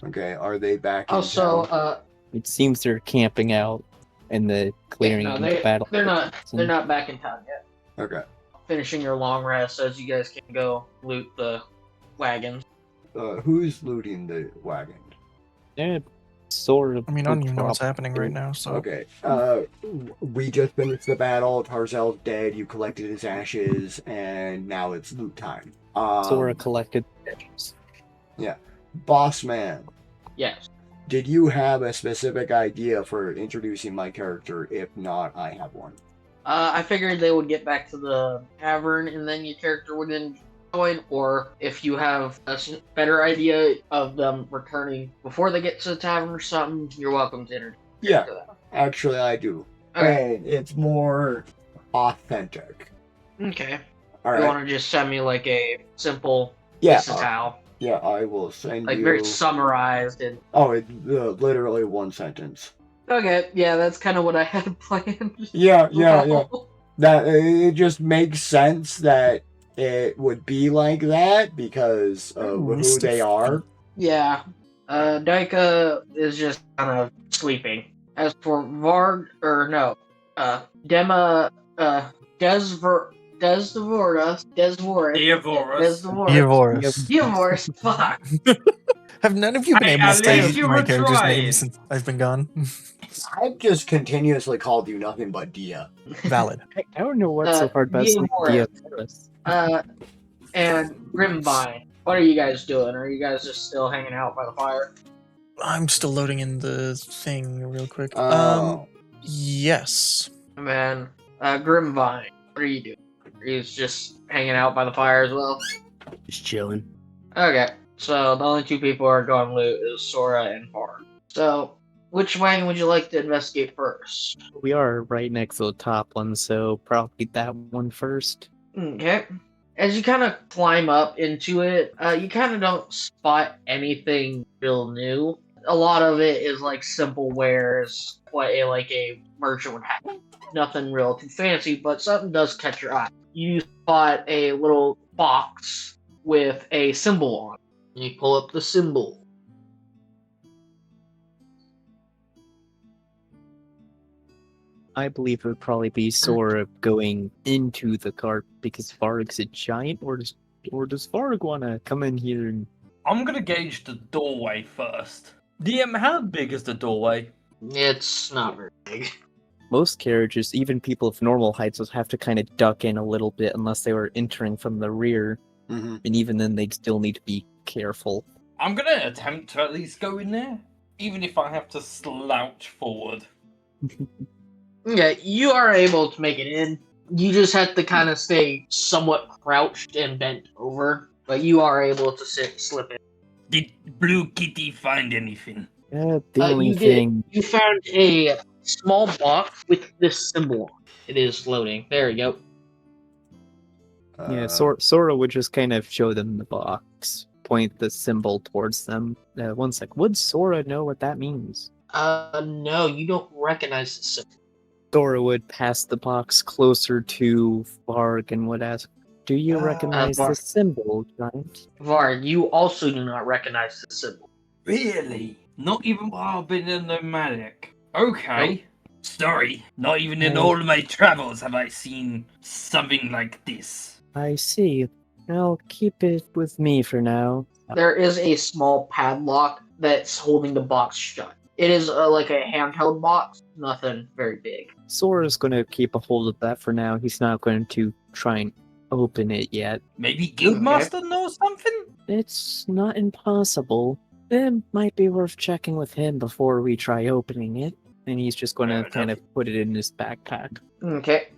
Okay, are they back in Also, town? It seems they're camping out in the clearing no, in the battle. they're not back in town yet. Okay. Finishing your long rest as you guys can go loot the wagons. Who's looting the wagon? Yeah, sort of. I mean, I don't even know what's happening right now, so... Okay. We just finished the battle. Tarzel's dead. You collected his ashes, and now it's loot time. Sora collected edges. Yeah. Boss man, Yes. did you have a specific idea for introducing my character? If not, I have one. I figured they would get back to the tavern and then your character would then join, or if you have a better idea of them returning before they get to the tavern or something, you're welcome to introduce. Yeah, actually, I do. Okay. And it's more authentic. Okay. All You right. want to just send me like a simple Yeah. this is how, Yeah, I will send like you. very summarized and. Oh, it's literally one sentence. Okay, yeah, that's kind of what I had planned. Yeah. That it just makes sense that it would be like that because of who they are. Yeah. Daika is just kind of sleeping. As for Varg, Dema, Diavorus, fuck. Have none of you been Hey, able to at say least you my were character's name trying. since I've been gone? I've just continuously called you nothing but Dia. Valid. I don't know what's so hard about saying Diavorus. And Grimvine. What are you guys doing? Are you guys just still hanging out by the fire? I'm still loading in the thing real quick. Oh. Yes. And then, Grimvine. What are you doing? He's just hanging out by the fire as well? Just chilling. Okay, so the only two people who are going to loot is Sora and Varg. So, which wagon would you like to investigate first? We are right next to the top one, so probably that one first. Okay. As you kind of climb up into it, you kind of don't spot anything real new. A lot of it is like simple wares, what a merchant would have. Nothing real too fancy, but something does catch your eye. You spot a little box with a symbol on it. You pull up the symbol. I believe it would probably be Sora going into the cart because Varg's a giant, or does Varg want to come in here and... I'm gonna gauge the doorway first. DM, how big is the doorway? It's not very big. Most carriages, even people of normal heights, would have to kind of duck in a little bit unless they were entering from the rear. Mm-hmm. And even then, they'd still need to be careful. I'm gonna attempt to at least go in there, even if I have to slouch forward. Yeah, you are able to make it in. You just have to kind of stay somewhat crouched and bent over, but you are able to slip in. Did Blue Kitty find anything? The only you thing... You found a small box with this symbol on it. It is loading. There you go. Yeah, Sora would just kind of show them the box, point the symbol towards them. One sec, would Sora know what that means? No, you don't recognize the symbol. Sora would pass the box closer to Varg and would ask, "Do you recognize the symbol, Giant?" Varg, you also do not recognize the symbol. Really? Not even while I've been a nomadic. Okay. Nope. Sorry, not even in all my travels have I seen something like this. I see. I'll keep it with me for now. There is a small padlock that's holding the box shut. It is like a handheld box, nothing very big. Sora's going to keep a hold of that for now. He's not going to try and open it yet. Maybe Guildmaster knows something? It's not impossible. It might be worth checking with him before we try opening it. And he's just going to kind of put it in his backpack. Okay.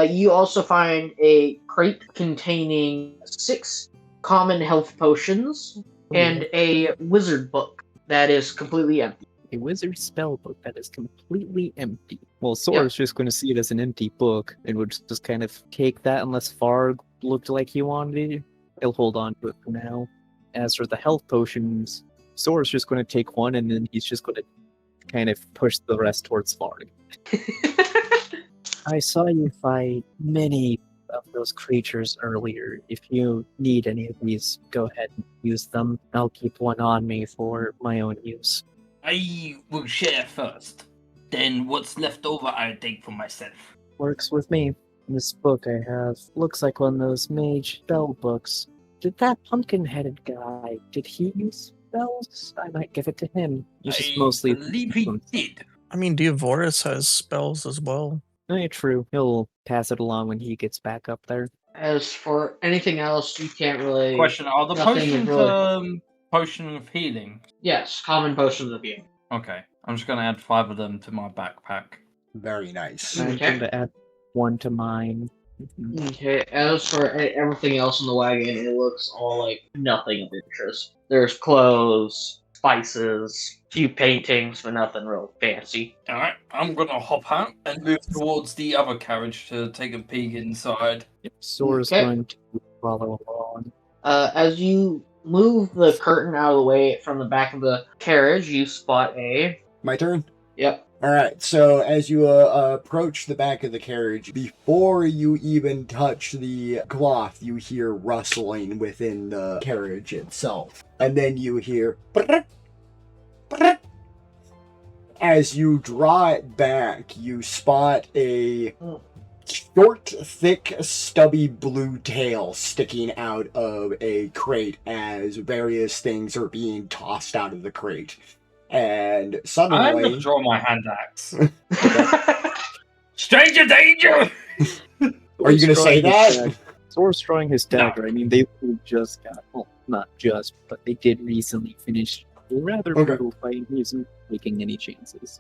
You also find a crate containing 6 common health potions and a wizard book that is completely empty. A wizard spell book that is completely empty. Well, Sora's just going to see it as an empty book and would just kind of take that unless Varg looked like he wanted it. He'll hold on to it for now. As for the health potions, Sora's just going to take one and then he's just going to kind of push the rest towards Varg. I saw you fight many of those creatures earlier. If you need any of these, go ahead and use them. I'll keep one on me for my own use. I will share first. Then what's left over I'll take for myself. Works with me. This book I have looks like one of those mage spell books. Did that pumpkin-headed guy, did he use spells? I might give it to him. He's just mostly... believe he did. I mean, Diavoris has spells as well. True. He'll pass it along when he gets back up there. As for anything else, you can't really. Question: are the Nothing is potions really- potion of healing? Yes, common potions of healing. Okay, I'm just gonna add 5 of them to my backpack. Very nice. I'm Okay. going to add one to mine. Okay, as for everything else in the wagon, it looks all like nothing of interest. There's clothes, spices, a few paintings, but nothing real fancy. Alright, I'm gonna hop out and move towards the other carriage to take a peek inside. Sora's Okay. going to follow along. As you move the curtain out of the way from the back of the carriage, you spot a. My turn? Yep. Alright, so as you approach the back of the carriage, before you even touch the cloth, you hear rustling within the carriage itself. And then you hear... "Brrrt, brrrt." As you draw it back, you spot a short, thick, stubby blue tail sticking out of a crate as various things are being tossed out of the crate. And I'm suddenly... gonna draw my hand axe. Stranger danger! Are you gonna say that? Sora's drawing his dagger. I mean, they just got, well, not just, but they did recently finish a rather Okay. brutal fight. He isn't taking any chances.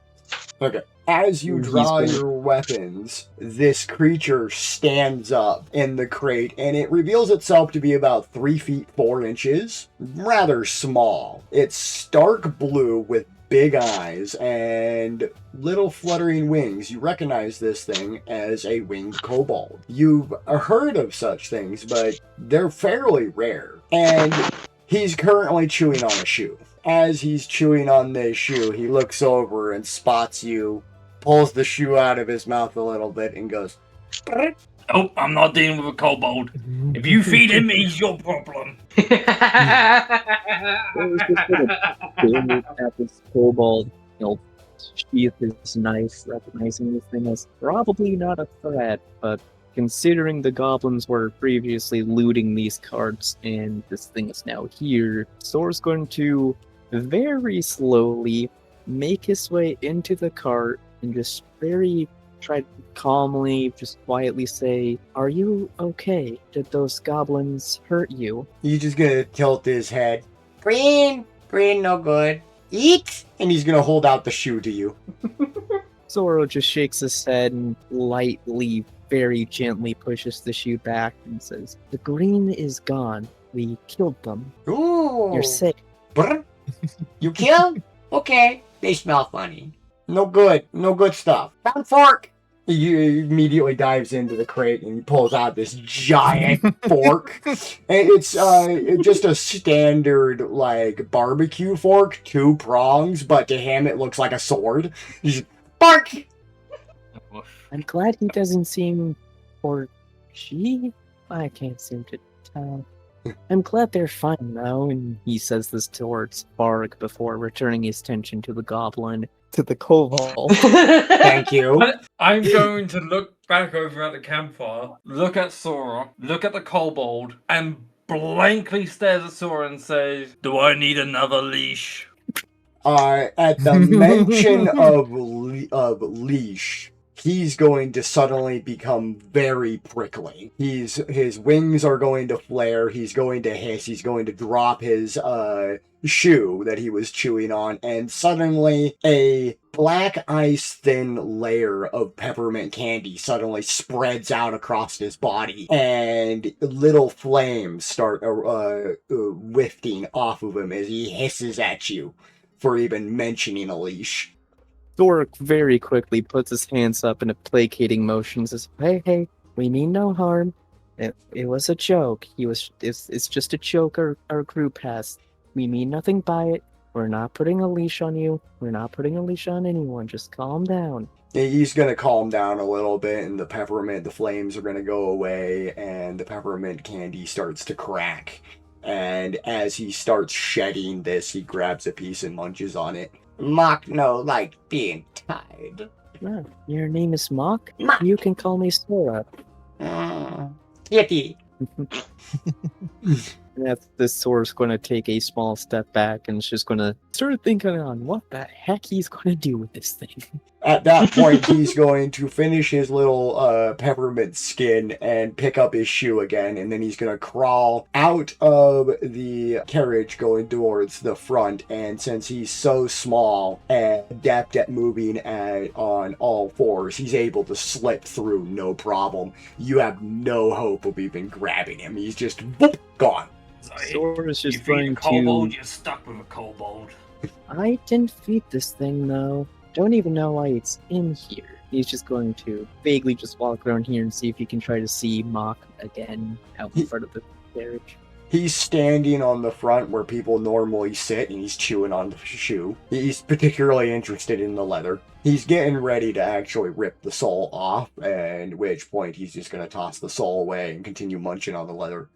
Okay. As you He's draw gonna- your weapons, this creature stands up in the crate, and it reveals itself to be about 3 feet 4 inches. Rather small. It's stark blue with big eyes and little fluttering wings. You recognize this thing as a winged kobold. You've heard of such things, but they're fairly rare. And he's currently chewing on a shoe. As he's chewing on this shoe, he looks over and spots you, pulls the shoe out of his mouth a little bit, and goes, "Brrrt." Oh, I'm not dealing with a kobold. If you feed him, he's your problem. Sora's just gonna stare at this kobold. He'll sheath his knife, recognizing this thing as probably not a threat, but considering the goblins were previously looting these carts and this thing is now here, Sora's going to very slowly make his way into the cart and just very try to calmly, just quietly say, "Are you okay? Did those goblins hurt you?" He's just gonna tilt his head. Green! Green, no good. Eat! And he's gonna hold out the shoe to you. Zoro just shakes his head and lightly, very gently pushes the shoe back and says, "The green is gone. We killed them. Ooh! You're safe." Brrrt. You killed? Okay. They smell funny. No good. No good stuff. Found fork! He immediately dives into the crate and he pulls out this giant fork. And it's just a standard, like, barbecue fork, 2 prongs, but to him it looks like a sword. He's just, bark! I'm glad he doesn't seem, or she? I can't seem to tell. I'm glad they're fine now, and he says this towards Bark before returning his attention to the goblin, to the kobold. Thank you. I'm going to look back over at the campfire, look at Sora, look at the kobold, and blankly stares at Sora and says, "Do I need another leash?" At the mention of leash, he's going to suddenly become very prickly. His wings are going to flare, he's going to hiss, he's going to drop his shoe that he was chewing on, and suddenly a black ice thin layer of peppermint candy suddenly spreads out across his body, and little flames start wafting off of him as he hisses at you for even mentioning a leash. Dork very quickly puts his hands up in a placating motion and says, Hey, we mean no harm. It was a joke. It's just a joke our group has. We mean nothing by it. We're not putting a leash on you. We're not putting a leash on anyone. Just calm down." He's going to calm down a little bit, and the flames are going to go away, and the peppermint candy starts to crack. And as he starts shedding this, he grabs a piece and munches on it. Mock no like being tied. Oh, your name is Mock? Mock. You can call me Sora. Kitty. This Sora's going to take a small step back and is just going to start thinking on what the heck he's going to do with this thing. At that point, he's going to finish his little peppermint skin and pick up his shoe again, and then he's going to crawl out of the carriage going towards the front, and since he's so small and adept at moving on all fours, he's able to slip through no problem. You have no hope of even grabbing him. He's just boop, gone. Sora's You just feed a going kobold, to... you're stuck with a kobold. I didn't feed this thing, though. Don't even know why it's in here. He's just going to vaguely just walk around here and see if he can try to see Mock again out in front of the carriage. He's standing on the front where people normally sit, and he's chewing on the shoe. He's particularly interested in the leather. He's getting ready to actually rip the sole off, and at which point he's just going to toss the sole away and continue munching on the leather.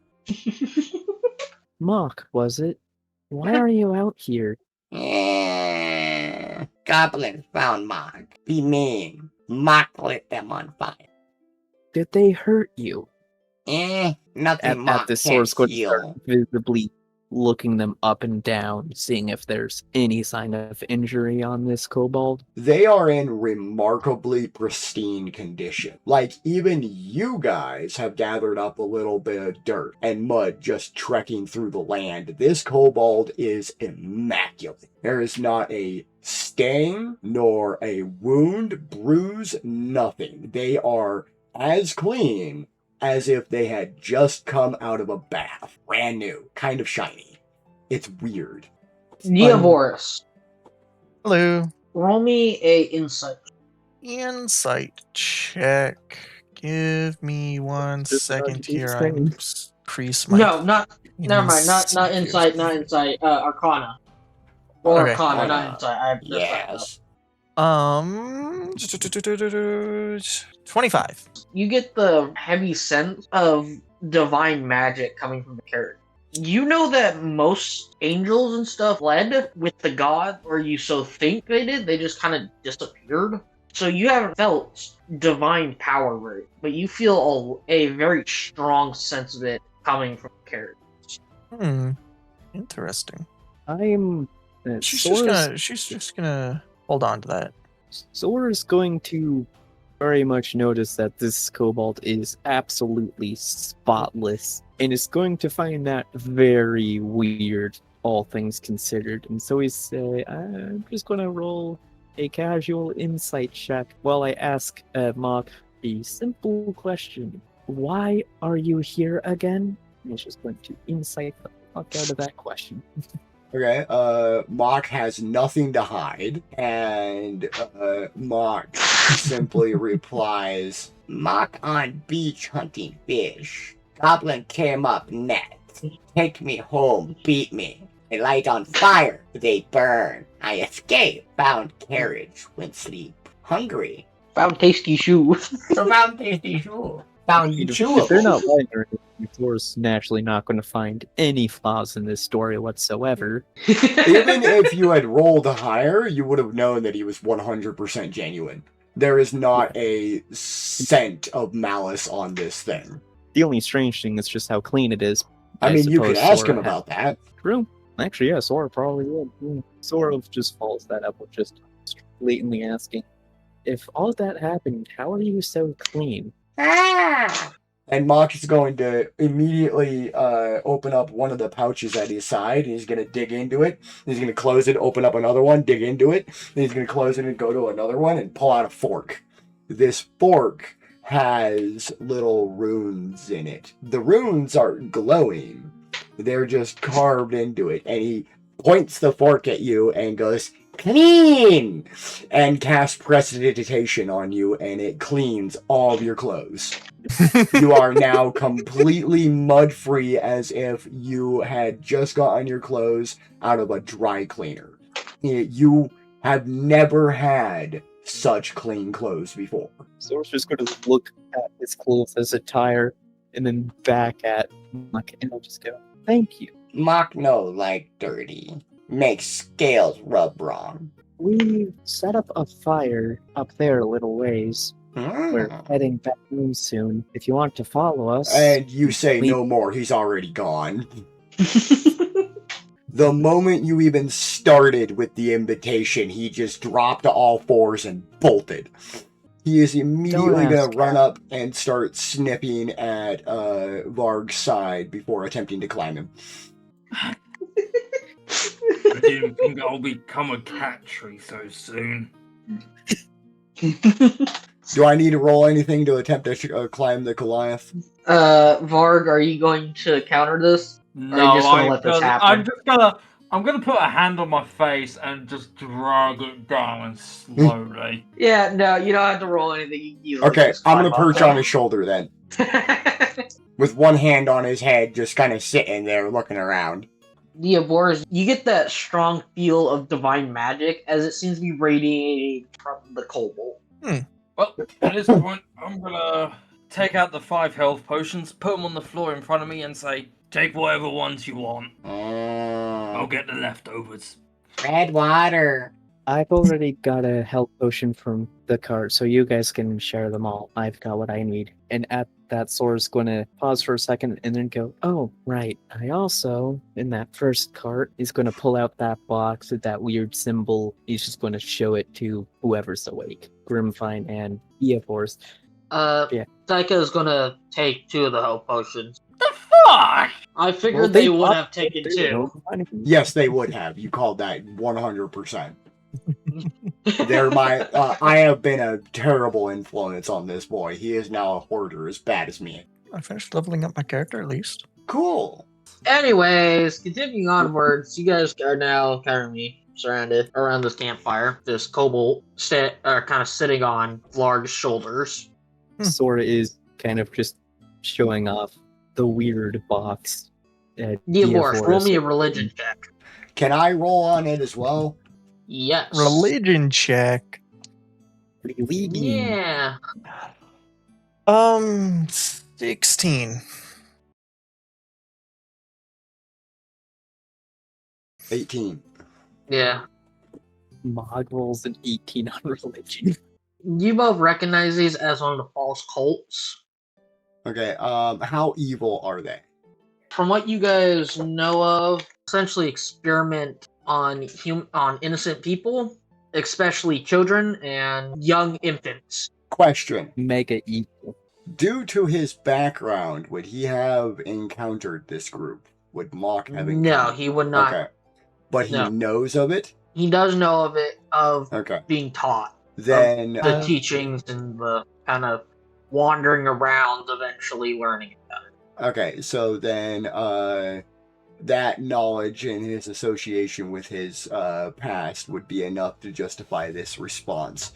Mock, was it? Why are you out here? Goblins found Mock. Be mean. Mock lit them on fire. Did they hurt you? Nothing Mock At this can't source, going to heal. start visibly looking them up and down, seeing if there's any sign of injury on this kobold. They are in remarkably pristine condition. Like, even you guys have gathered up a little bit of dirt and mud just trekking through the land. This kobold is immaculate. There is not a stain, nor a wound, bruise, nothing. They are as clean as if they had just come out of a bath. Brand new. Kind of shiny. It's weird. Neoboris, Hello. roll me a insight. Insight check. Give me 1 Just second keep here. I saying. increase my. No, never mind. Not insight. Not insight. Arcana. Or Okay. Arcana, not insight. I have Yes. 25. You get the heavy sense of divine magic coming from the carrot. You know that most angels and stuff fled with the god, or you so think they did. They just kind of disappeared. So you haven't felt divine power, right? But you feel a very strong sense of it coming from the carrot. Interesting. I'm... She's just gonna hold on to that. Sora's going to very much notice that this kobold is absolutely spotless, and is going to find that very weird, all things considered. And so he's I'm just going to roll a casual insight check while I ask Mock a simple question. Why are you here again? And he's just going to insight the fuck out of that question. Okay, Mock has nothing to hide, and Mock simply replies, Mock on beach hunting fish. Goblin came up net. Take me home, beat me. They light on fire, they burn. I escape, found carriage, went sleep. Hungry. Found tasty shoe. Found tasty shoe. Found If they're not chewable. lying or anything, Sora's naturally not going to find any flaws in this story whatsoever. even if you had rolled higher, you would have known that he was 100% genuine. There is not a scent of malice on this thing. The only strange thing is just how clean it is. I mean, you could suppose ask Sora him about that. True. Actually, yeah, Sora probably would. Sora just follows that up with just blatantly asking, if all that happened, how are you so clean? Ah! And Mock is going to immediately open up one of the pouches at his side. And he's going to dig into it. He's going to close it, open up another one, dig into it. Then he's going to close it and go to another one and pull out a fork. This fork has little runes in it. The runes aren't glowing. They're just carved into it. And he points the fork at you and goes, clean! And casts prestidigitation on you, and it cleans all of your clothes. You are now completely mud-free, as if you had just gotten your clothes out of a dry cleaner. You have never had such clean clothes before. Sora's just going to look at his clothes, his attire, and then back at Mock, and I'll just go, thank you. Mock no like dirty. Makes scales rub wrong. We set up a fire up there a little ways. We're heading back home soon. If you want to follow us... And you say leave- no more, he's already gone. The moment you even started with the invitation, he just dropped to all fours and bolted. He is immediately Don't going ask, to run up and start snipping at Varg's side before attempting to climb him. I didn't think I'll become a cat tree so soon. Do I need to roll anything to attempt to climb the Goliath? Varg, are you going to counter this? No, just gonna let this happen? I'm gonna put a hand on my face and just drag it down slowly. Yeah, no, you don't have to roll anything. You can easily Okay, just I'm going climb to up perch on his shoulder then. With one hand on his head, just kind of sitting there looking around. Boris, you get that strong feel of divine magic as it seems to be radiating from the kobold. Well, at this point, I'm gonna take out the 5 health potions, put them on the floor in front of me, and say, "Take whatever ones you want. I'll get the leftovers." Red water. I've already got a health potion from the cart, so you guys can share them all. I've got what I need. And at that, Sora's going to pause for a second and then go, oh, right. I also, in that first cart, is going to pull out that box with that weird symbol. He's just going to show it to whoever's awake. Grimfine and Eoforce. Yeah. Taika is gonna take 2 of the health potions. The fuck? I figured they would have taken 2. Yes, they would have. You called that 100%. They're my. I have been a terrible influence on this boy. He is now a hoarder as bad as me. I finished leveling up my character at least. Cool. Anyways, continuing onwards, you guys are now currently surrounded around this campfire. This kobold kind of sitting on Vlarg's shoulders. Sora is kind of just showing off the weird box. Boris, roll me a religion check. Can I roll on it as well? Yes. Religion check. Religion. Yeah. 16. 18. Yeah. Mod rolls an 18 on religion. You both recognize these as one of the false cults. Okay, how evil are they? From what you guys know of, essentially experiment on innocent people, especially children and young infants. Question. Mega evil. Due to his background, would he have encountered this group? Would Mock have encountered? No, he would not. Okay. But he No. knows of it? He does know of it, of Okay. being taught. Then The teachings and the kind of wandering around, eventually learning about it. okay, so then that knowledge and his association with his past would be enough to justify this response.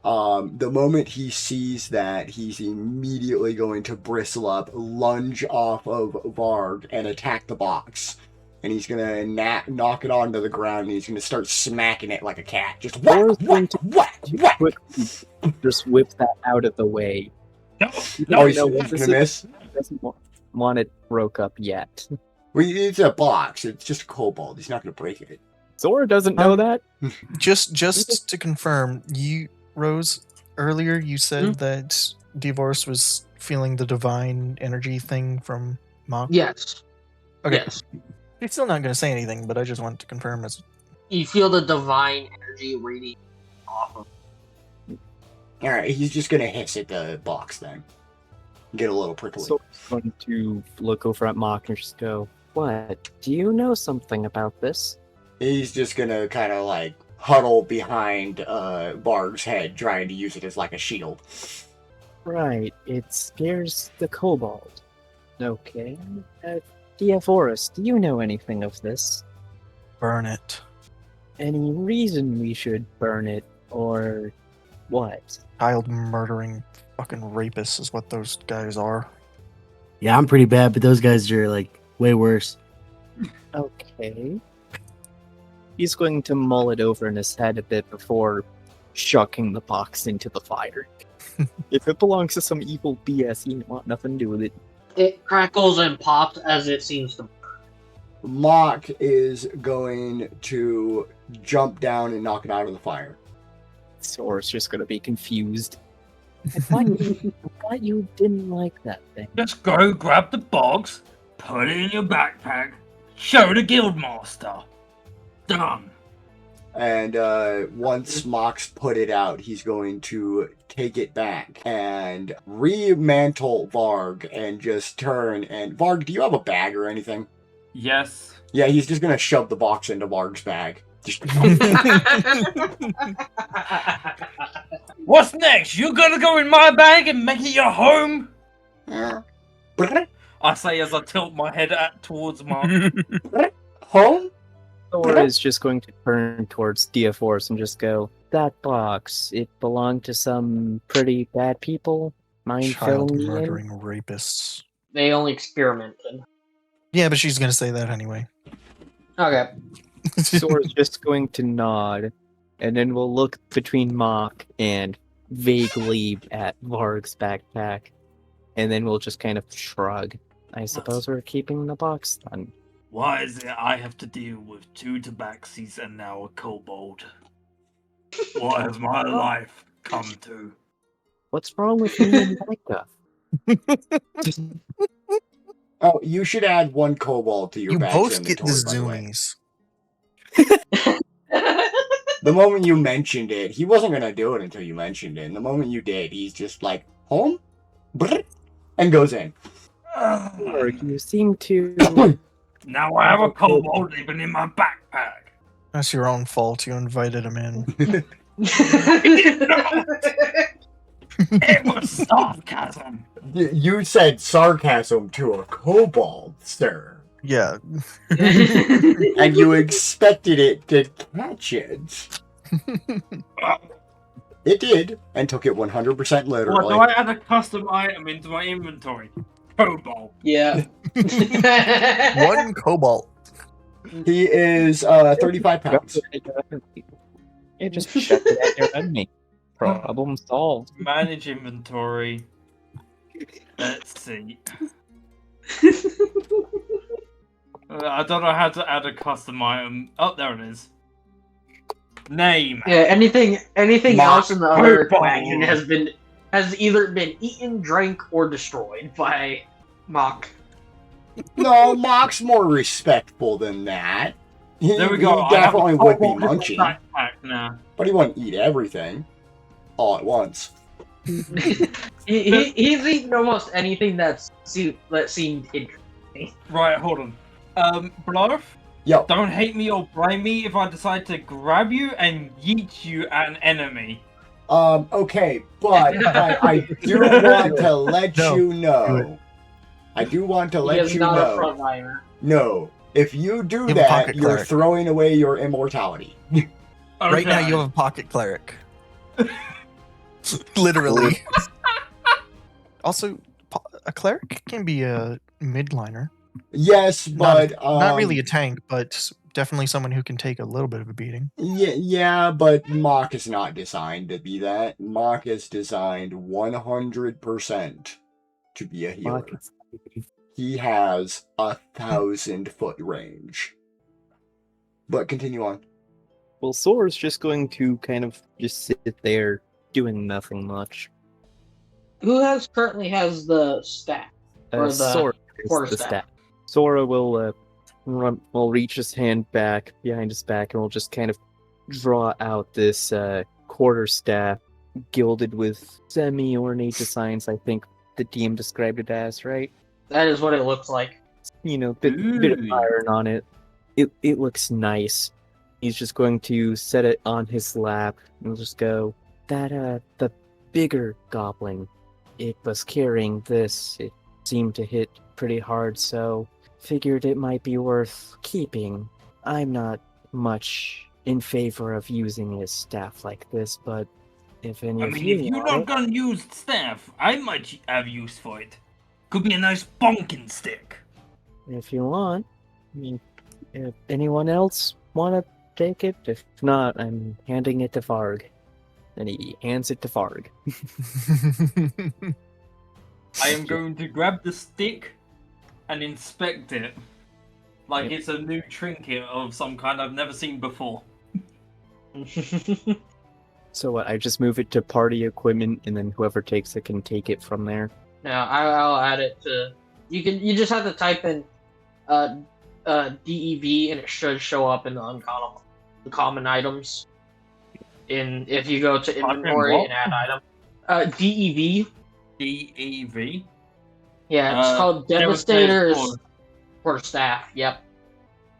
The moment he sees that, he's immediately going to bristle up, lunge off of Varg, and attack the box. And he's gonna knock it onto the ground, and he's gonna start smacking it like a cat. Just whack, whack, whack, whack. Just whip that out of the way. Oh, he's No, gonna this miss? He doesn't want it broke up yet. Well, it's a box. It's just a kobold. He's not gonna break it. Zora doesn't know that. Just to confirm, Rose, earlier you said that Divorce was feeling the divine energy thing from Mock? Yes. Okay. Yes. He's still not going to say anything, but I just wanted to confirm. You feel the divine energy radiating off of. Alright, he's just gonna hiss at the box then. Get a little prickly. So he's going to look over at Mock and just go, what? Do you know something about this? He's just gonna kind of like huddle behind Varg's head, trying to use it as like a shield. Right, it scares the kobold. Okay. Diaforus, do you know anything of this? Burn it. Any reason we should burn it, or what? Child murdering fucking rapists is what those guys are. Yeah, I'm pretty bad, but those guys are like way worse. Okay. He's going to mull it over in his head a bit before chucking the box into the fire. If it belongs to some evil BS, you want nothing to do with it. It crackles and pops as it seems to. Mock is going to jump down and knock it out of the fire. Sora's just gonna be confused. I thought you didn't like that thing. Just go grab the box, put it in your backpack, show the guildmaster. Done. And once Mock's put it out, he's going to take it back and remantle Varg and just turn. And Varg, do you have a bag or anything? Yes. Yeah, he's just going to shove the box into Varg's bag. Just... What's next? You gonna go in my bag and make it your home? I say as I tilt my head towards Mark. Home? Sora is just going to turn towards Diaforce and just go, that box, it belonged to some pretty bad people? Mind Child filling me in? murdering rapists. They only experimented. Yeah, but she's gonna say that anyway. Okay. Sora's just going to nod, and then we'll look between Mock and vaguely at Varg's backpack, and then we'll just kind of shrug. I suppose we're keeping the box then. Why is it I have to deal with 2 tabaxis and now a kobold? What has my life come to? What's wrong with me and Micah? Oh, you should add 1 kobold to your You bag's both get the inventory, by the way. zoomies. The moment you mentioned it, he wasn't going to do it until you mentioned it. And the moment you did, he's just like, home? Brr, and goes in. Varg, you seem to... Now I have a kobold living in my backpack. That's your own fault. You invited him in. It was sarcasm. You said sarcasm to a kobold, sir. Yeah. And you expected it to catch it. It did, and took it 100% What, do literally. I add a custom item into my inventory? Kobold. Yeah. 1 cobalt. He is 35 pounds. You just shut it at your enemy. Problem solved. Manage inventory. Let's see. I don't know how to add a custom item. Oh, there it is. Name. Yeah, anything Mock else in the other Purple. wagon has either been eaten, drank, or destroyed by Mock. No, Mock's more respectful than that. There we go. He I have a definitely would be kobold in my munching, backpack now. but he wouldn't eat everything all at once. He's eaten almost anything that seemed interesting. Right, hold on. Blarf, Yo, don't hate me or blame me if I decide to grab you and yeet you at an enemy. okay, but I do want to let No, you do know. I do want to He let is you not a know. frontliner. No, if you do You have a that, pocket you're cleric. throwing away your immortality. Right now Okay. you have a pocket cleric. Literally. Also, a cleric can be a midliner. Yes, but Not really a tank, but definitely someone who can take a little bit of a beating. Yeah, but Mock is not designed to be that. Mock is designed 100% to be a healer. He has 1,000-foot range. But continue on. Well, Sora's just going to kind of just sit there doing nothing much. Who currently has the staff? Or the Sora is quarter the staff. staff. Sora will reach his hand back behind his back and will just kind of draw out this quarter staff gilded with semi-ornate designs. I think the DM described it as, right? That is what it looks like. You know, bit of Ooh. iron on it. It looks nice. He's just going to set it on his lap and just go, that the bigger goblin, it was carrying this. It seemed to hit pretty hard, so figured it might be worth keeping. I'm not much in favor of using a staff like this, but if any I of mean, you if you're want not it, gonna use staff, I might have use for it. Could be a nice bonking stick. if you want, I mean, if anyone else want to take it, if not, I'm handing it to Varg. and he hands it to Varg. I am going to grab the stick and inspect it. Like Yep. it's a new trinket of some kind I've never seen before. So what? I just move it to party equipment, and then whoever takes it can take it from there. Now I'll add it to. You just have to type in DEV and it should show up in the uncommon items. If you go to Type in inventory what? and add item. DEV. DEV. Yeah, it's called Devastators Devastator's for staff. Yep.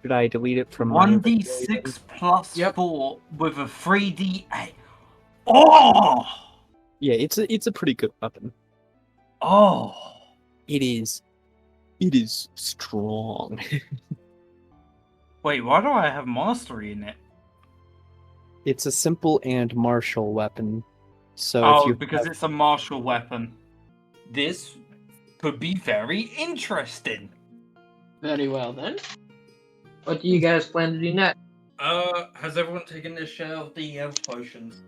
Should I delete it from my 1d6 plus Yep. 4 with a 3d8. Oh! Yeah, it's a pretty good weapon. Oh! It is strong. Wait, why do I have mastery in it? It's a simple and martial weapon. So if you because it's a martial weapon. This could be very interesting. Very well then. What do you guys plan to do next? Has everyone taken their share of the potions?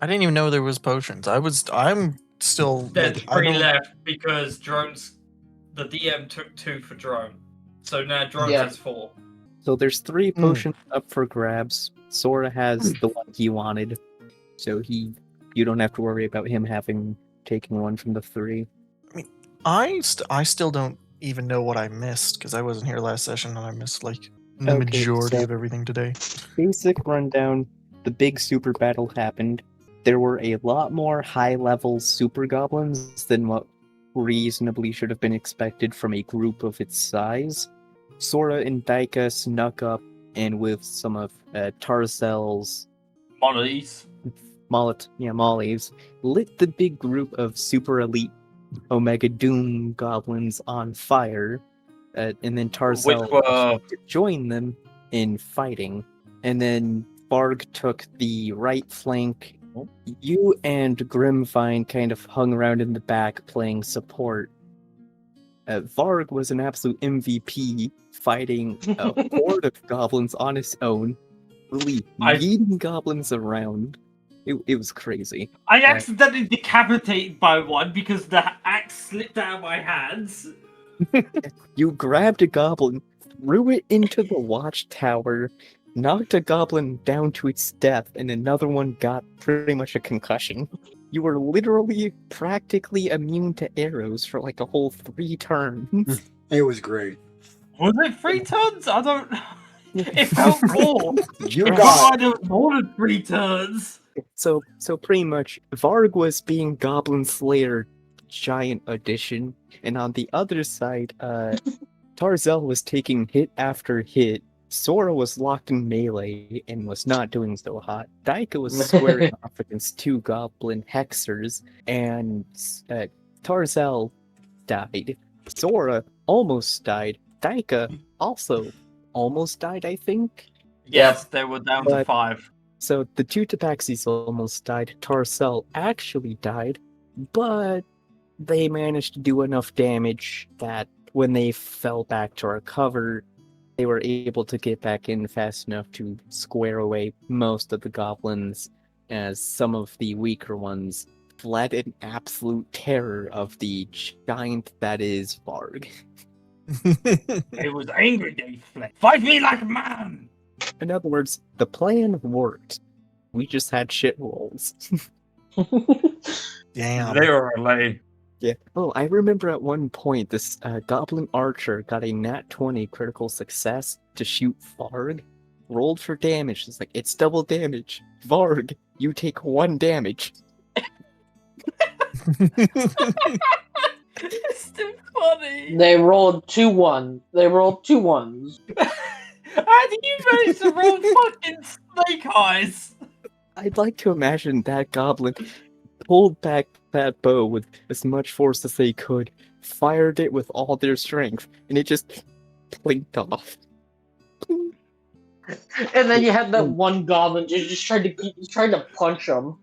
I didn't even know there was potions. I'm still. There's like, I 3 don't- left because the DM took 2 for drone. So now drone Yeah. has 4. So there's 3 potions up for grabs. Sora has the one he wanted, so you don't have to worry about him having taken one from the 3. I still don't even know what I missed because I wasn't here last session and I missed like the Okay, majority so- of everything today. Basic rundown: the big super battle happened. There were a lot more high-level super goblins than what reasonably should have been expected from a group of its size. Sora and Daika snuck up, and with some of Tarzel's Mollies. Mollies, lit the big group of super elite Omega Doom goblins on fire, and then Tarzel joined them in fighting. And then Varg took the right flank. You and Grimvine kind of hung around in the back playing support. Varg was an absolute MVP fighting a horde of goblins on his own, really yeeting goblins around. It was crazy. I accidentally decapitated by one because the axe slipped out of my hands. You grabbed a goblin, threw it into the watchtower, knocked a goblin down to its death, and another one got pretty much a concussion. You were literally practically immune to arrows for like a whole 3 turns. It was great. Was it 3 turns? I don't. It felt cool. You It got might have more than 3 turns. So pretty much, Varg was being Goblin Slayer Giant Edition, and on the other side, Tarzel was taking hit after hit. Sora was locked in melee and was not doing so hot. Daika was squaring off against 2 goblin hexers, and Tarzel died. Sora almost died. Daika also almost died, I think. Yes, they were down to But- 5. So the 2 Tabaxis almost died. Tarcel actually died, but they managed to do enough damage that when they fell back to recover, they were able to get back in fast enough to square away most of the goblins, as some of the weaker ones fled in absolute terror of the giant that is Varg. It was angry they fled. Fight me like a man! In other words, the plan worked. We just had shit rolls. Damn. Literally. Yeah. Oh, I remember at one point this goblin archer got a nat 20 critical success to shoot Varg. Rolled for damage. It's like, it's double damage. Varg, you take 1 damage. It's too funny. They rolled 2 1s. They rolled 2 1s. How do you manage to roll fucking snake eyes? I'd like to imagine that goblin pulled back that bow with as much force as they could, fired it with all their strength, and it just blinked off. And then you had that one goblin just trying to punch him.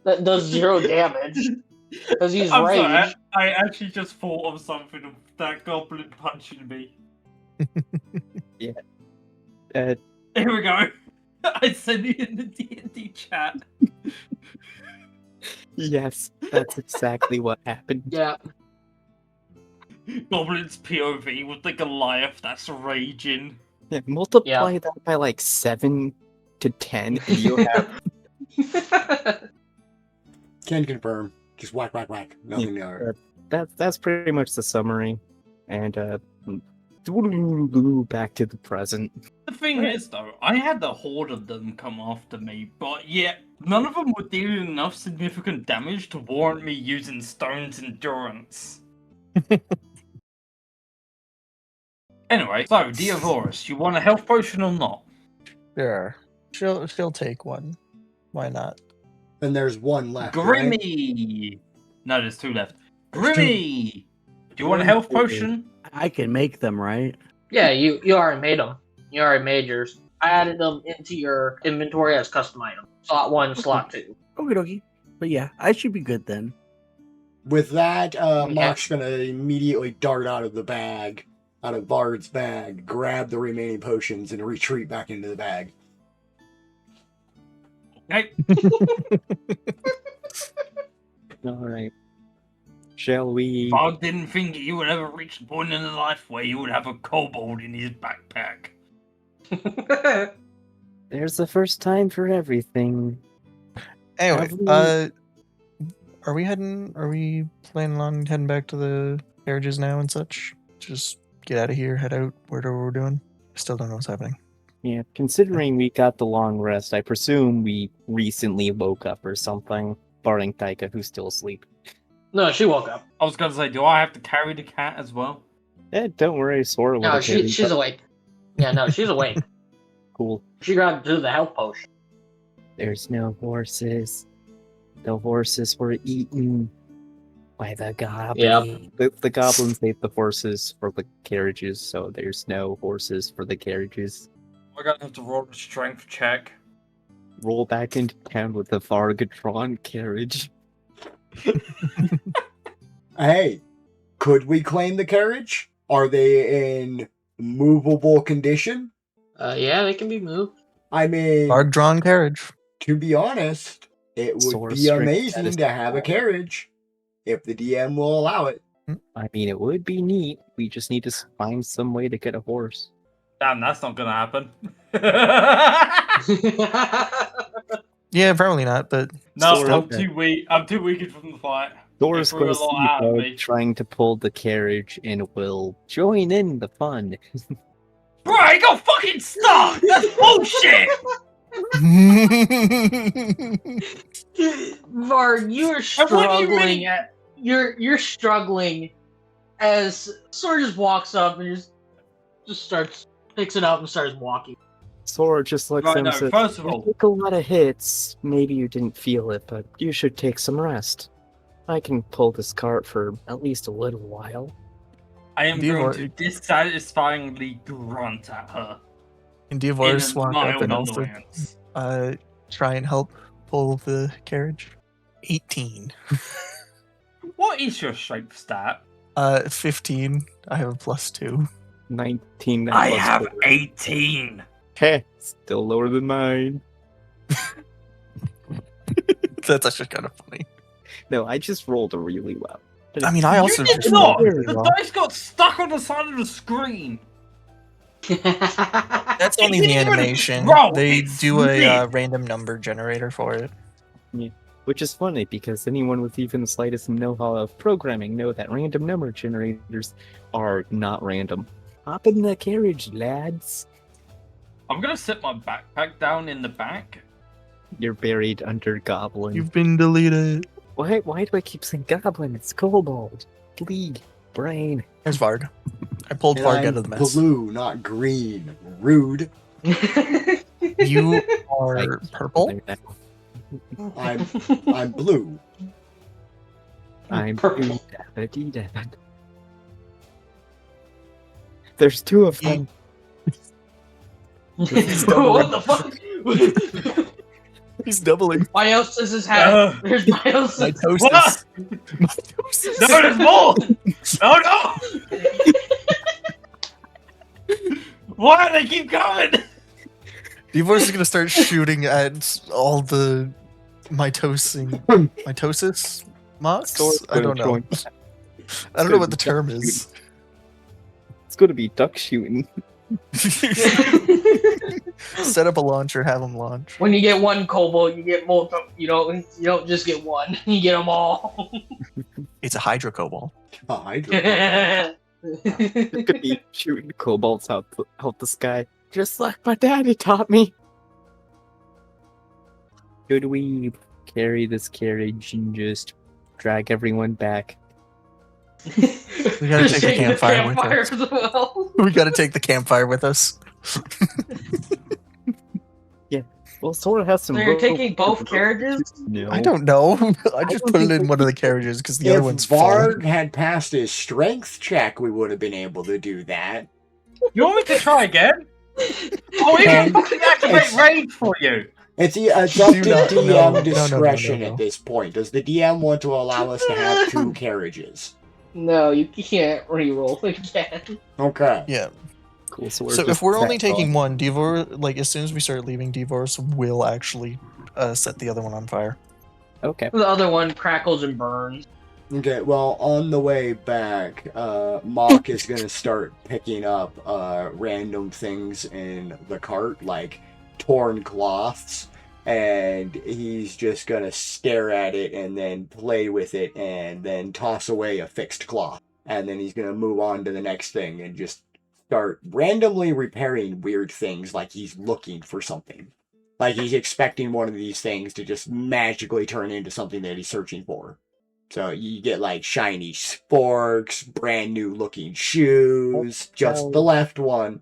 That does 0 damage. Because he's I'm rage. sorry, I actually just thought of something of that goblin punching me. Uh, Here we go. I sent it in the D&D chat. Yes, that's exactly what happened. Yeah. Goblin's POV with the Goliath that's raging. Yeah, multiply that by like 7 to 10, and you have Can confirm. Just whack, whack, whack. Nothing there. that's pretty much the summary. And back to the present. The thing is, though, I had the horde of them come after me, but yet none of them were dealing enough significant damage to warrant me using Stone's endurance. Anyway, so Diavoris, you want a health potion or not? Sure. She'll take one. Why not? And there's one left. Right? Grimmy! No, there's 2 left. Grimmy! Do you want a health potion? I can make them, right? Yeah, you already made them. You already made yours. I added them into your inventory as custom item. Slot 1, slot 2. Okie dokie. But yeah, I should be good then. With that, Mock's gonna immediately dart out of the bag, out of Vard's bag, grab the remaining potions, and retreat back into the bag. Hey, Alright. Shall we? Bog didn't think you would ever reach the point in life where you would have a kobold in his backpack. There's the first time for everything. Anyway, Have are we planning on heading back to the carriages now and such? Just get out of here, head out, whatever we're doing. I still don't know what's happening. Yeah, considering we got the long rest, I presume we recently woke up or something, barring Taika, who's still asleep. No, she woke up. I was going to say, do I have to carry the cat as well? Don't worry, Sora will No, carry she's but- awake. Yeah, no, she's awake. Cool. She grabbed the health potion. There's no horses. The horses were eaten by the goblins. The goblins ate the horses for the carriages, so there's no horses for the carriages. We're going to have to roll a strength check. Roll back into town with the Vargatron carriage. Hey, could we claim the carriage? Are they in movable condition? Yeah, they can be moved. I mean, Hard drawn carriage. to be honest, it would Sword be strength, that amazing is to have a carriage if the DM will allow it. I mean, it would be neat. We just need to find some way to get a horse. Damn, that's not going to happen. Yeah, probably not, but No, Sora- I'm too weak. I'm too weak from the fight. Thor's They threw going a to lot see out of Bug me. trying to pull the carriage and will join in the fun. Bro, I got fucking stuck! That's bullshit! Vard, you are And what do you struggling really- at you're struggling as Sora just walks up and just picks it up and starts walking. Sora just looks Right, at him no, and says, first of "You all- took a lot of hits. Maybe you didn't feel it, but you should take some rest. I can pull this cart for at least a little while." I am Divor- going to dissatisfyingly grunt at her. and In Divorce walk my up own and also annoyance. try and help pull the carriage. 18. What is your strength stat? 15. I have a +2. 19. I plus have 4. 18. Heh, still lower than mine. That's actually kind of funny. No, I just rolled really well. I mean, I also You did just not! very The well. dice got stuck on the side of the screen! That's only It the didn't even animation. roll, They it's do a lit. random number generator for it. Which is funny, because anyone with even the slightest know-how of programming know that random number generators are not random. Hop in the carriage, lads. I'm gonna sit my backpack down in the back. You're buried under goblin. You've been deleted. Why do I keep saying goblin? It's kobold. Bleed. Brain. There's Varg. I pulled And Varg I'm out of the mess. blue, not green. Rude. You are purple? I'm blue. I'm Purple. Dabba-dee-dabba. There's 2 of them. What the fuck? He's doubling. Myosis is hat. There's Myosis. Mitosis. Mitosis. No, there's more! Oh no! Why do they keep coming? Divorce is gonna start shooting at all the mitosis mox? Sora's I don't gonna know. join. I don't know what the term is. It's gonna be duck shooting. Set up a launcher, have them launch. When you get one kobold, you get multiple. You don't just get one. You get them all. It's a hydro cobalt. Oh, Hydra. It could be shooting kobolds out the sky, just like my daddy taught me. Should we carry this carriage and just drag everyone back? We gotta take the campfire with us. as well. We gotta take the campfire with us. Well, Sora has some. So you're rope. taking both carriages? No. I don't know. I just don't put it think in one of the carriages because the If other one's full. Varg had passed his strength check, we would have been able to do that. You want me to try again? Oh, And even fucking activate it's- rage for you. It's up to Do not- DM no, discretion no. at this point. Does the DM want to allow us to have 2 carriages? No, you can't reroll again. Okay. Yeah. Cool. So, So if we're only taking one, Devor, like as soon as we start leaving, Devor's will actually set the other one on fire. okay. The other one crackles and burns. Okay, well, on the way back, Mock is going to start picking up random things in the cart, like torn cloths, and he's just going to stare at it and then play with it and then toss away a fixed cloth. And then he's going to move on to the next thing and just start randomly repairing weird things like he's looking for something. Like he's expecting one of these things to just magically turn into something that he's searching for. So you get like shiny sporks, brand new looking shoes, just the left one.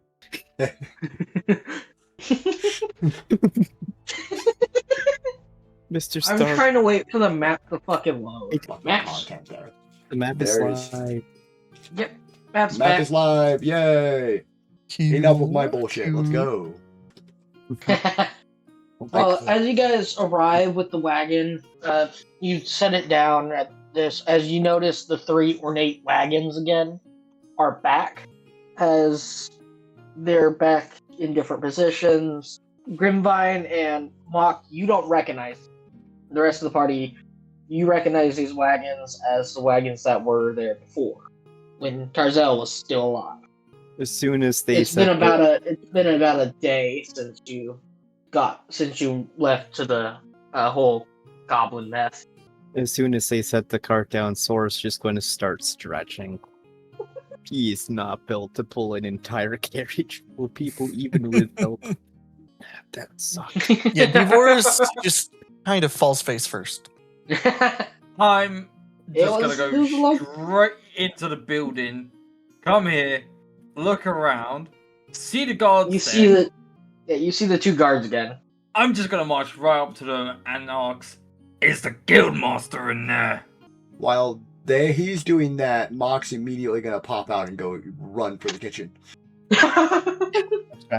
Mr. I'm Star, trying to wait for the map to fucking load. Maps. Content there. the map is There's- live. Yep. Maps Map back. is live, yay! Enough with my bullshit, let's go. Well, as you guys arrive with the wagon, you set it down at this. As you notice, the 3 ornate wagons again are back, as they're back in different positions. Grimvine and Mock, you don't recognize. The rest of the party, you recognize these wagons as the wagons that were there before, when Tarzel was still alive. As soon as they It's been set about a day since you left to the whole goblin mess. as soon as they set the cart down, Sora's just going to start stretching. He's not built to pull an entire carriage full of people, even with help. That sucks. Yeah, Devor's just kind of falls face first. I'm It just was- gonna it was go like- straight into the building. Come here, look around, see the guards. You see the 2 guards again. I'm just gonna march right up to them and ask, "Is the guildmaster in there?" While he's doing that, Mock's immediately gonna pop out and go run for the kitchen.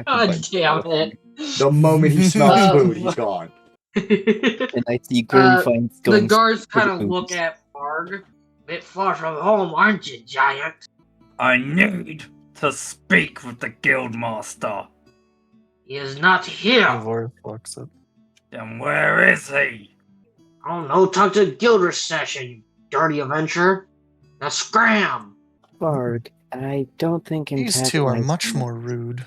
God damn it. The moment he smells Um, food, he's gone. And I see Grimvine's The going. guards kind of the look boots. at Barg. Bit far from home, aren't you, giant? I need to speak with the guildmaster. He is not here. Devor walks up. Then where is he? I don't know, talk to Gilder's session, you dirty adventurer. Now scram! Barg, I don't think These 2 are antagonizing- much more rude.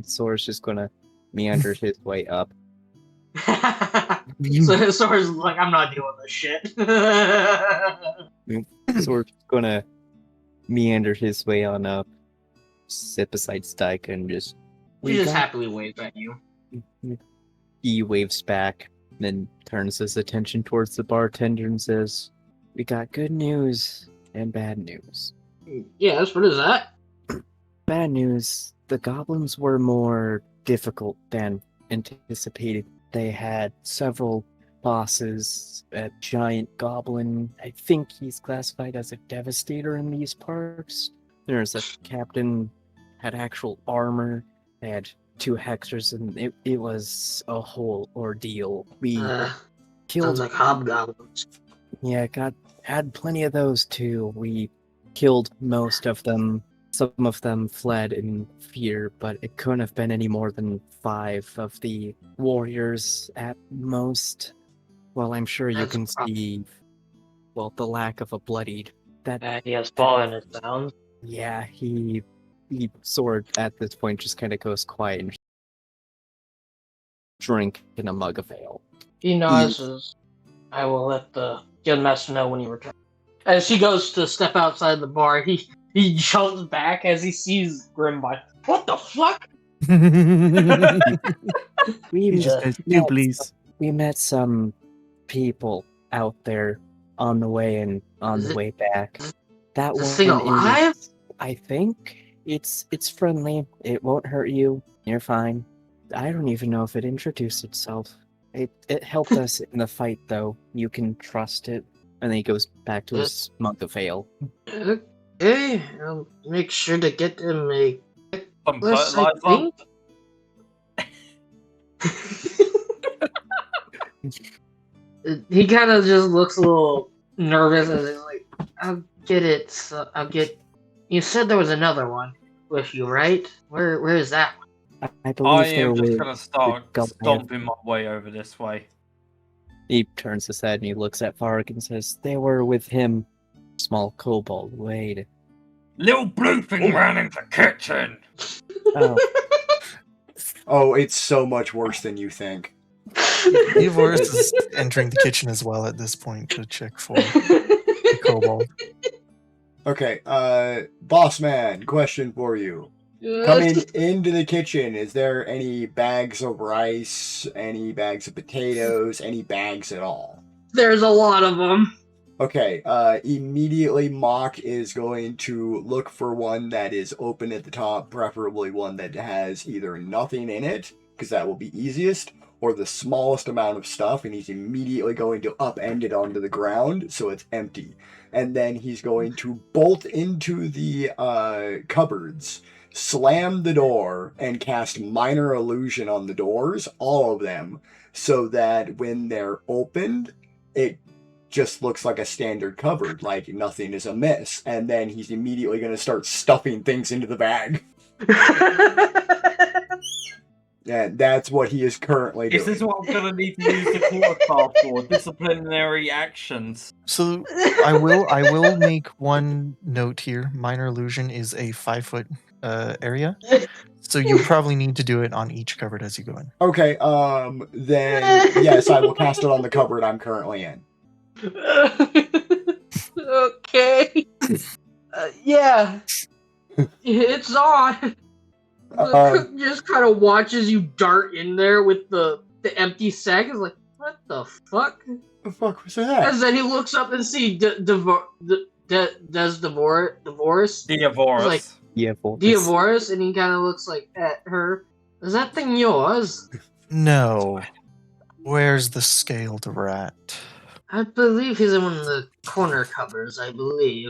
Sora's just gonna meander his way up. So Sora's like, I'm not doing this shit. Sora's gonna meander his way on up, sit beside Styka, and just. He just happily waves at you. He waves back, then turns his attention towards the bartender and says, "We got good news and bad news. Yes, what is that? Bad news, the goblins were more difficult than anticipated. They had several bosses, a giant goblin. I think he's classified as a devastator in these parts. There's a captain, had actual armor. They had 2 hexers, and it was a whole ordeal. We killed. Sounds like hobgoblins. Yeah, had plenty of those too. We killed most of them. Some of them fled in fear, but it couldn't have been any more than 5 of the warriors at most. Well, I'm sure you That's can prob- see, well, the lack of a bloodied. That He has fallen his bounds. yeah, he sword at this point just kind of goes quiet and drink in a mug of ale. He nods as I will let the guild master know when he returns. As he goes to step outside the bar, he jumps back as he sees Grimbot. What the fuck? We He just says, "You please." We met some people out there on the way and on Is the it- way back. That is this one thing alive? is, I think it's friendly. It won't hurt you. You're fine. I don't even know if it introduced itself. It helped us in the fight, though. You can trust it. And then he goes back to his mug of ale. Okay, I'll make sure to get him a Some necklace, I fertilizer. think. He kind of just looks a little nervous as he's like, I'll get it. So I'll get. You said there was another one with you, right? Where is that one? I believe I they're am just with gonna start Goliath. stomping my way over this way. He turns his head and he looks at Varg and says, "They were with him." Small kobold, wait. Little blue thing ran into the kitchen. Oh, Oh, it's so much worse than you think. Evorus is entering the kitchen as well at this point to check for the kobold. Okay, boss man, question for you. Coming into the kitchen, is there any bags of rice, any bags of potatoes, any bags at all? There's a lot of them. Okay, immediately Mock is going to look for one that is open at the top, preferably one that has either nothing in it, because that will be easiest, or the smallest amount of stuff, and he's immediately going to upend it onto the ground so it's empty. And then he's going to bolt into the cupboards, slam the door, and cast Minor Illusion on the doors, all of them, so that when they're opened, it just looks like a standard cupboard, like nothing is amiss. And then he's immediately going to start stuffing things into the bag. And that's what he is currently doing. Is this what I'm gonna need to use the quarterstaff for? Disciplinary actions. So I will make one note here. Minor illusion is a 5-foot area, so you probably need to do it on each cupboard as you go in. Okay, then yes, I will cast it on the cupboard I'm currently in. Okay. Yeah. It's on. The cook just kind of watches you dart in there with the empty sack. Is like, what the fuck? The fuck was that? And then he looks up and sees Divorce. Diavorus. yeah, well, Diavoris, and he kind of looks like at her. Is that thing yours? No. Where's the scaled rat? I believe he's in one of the corner cupboards. I believe.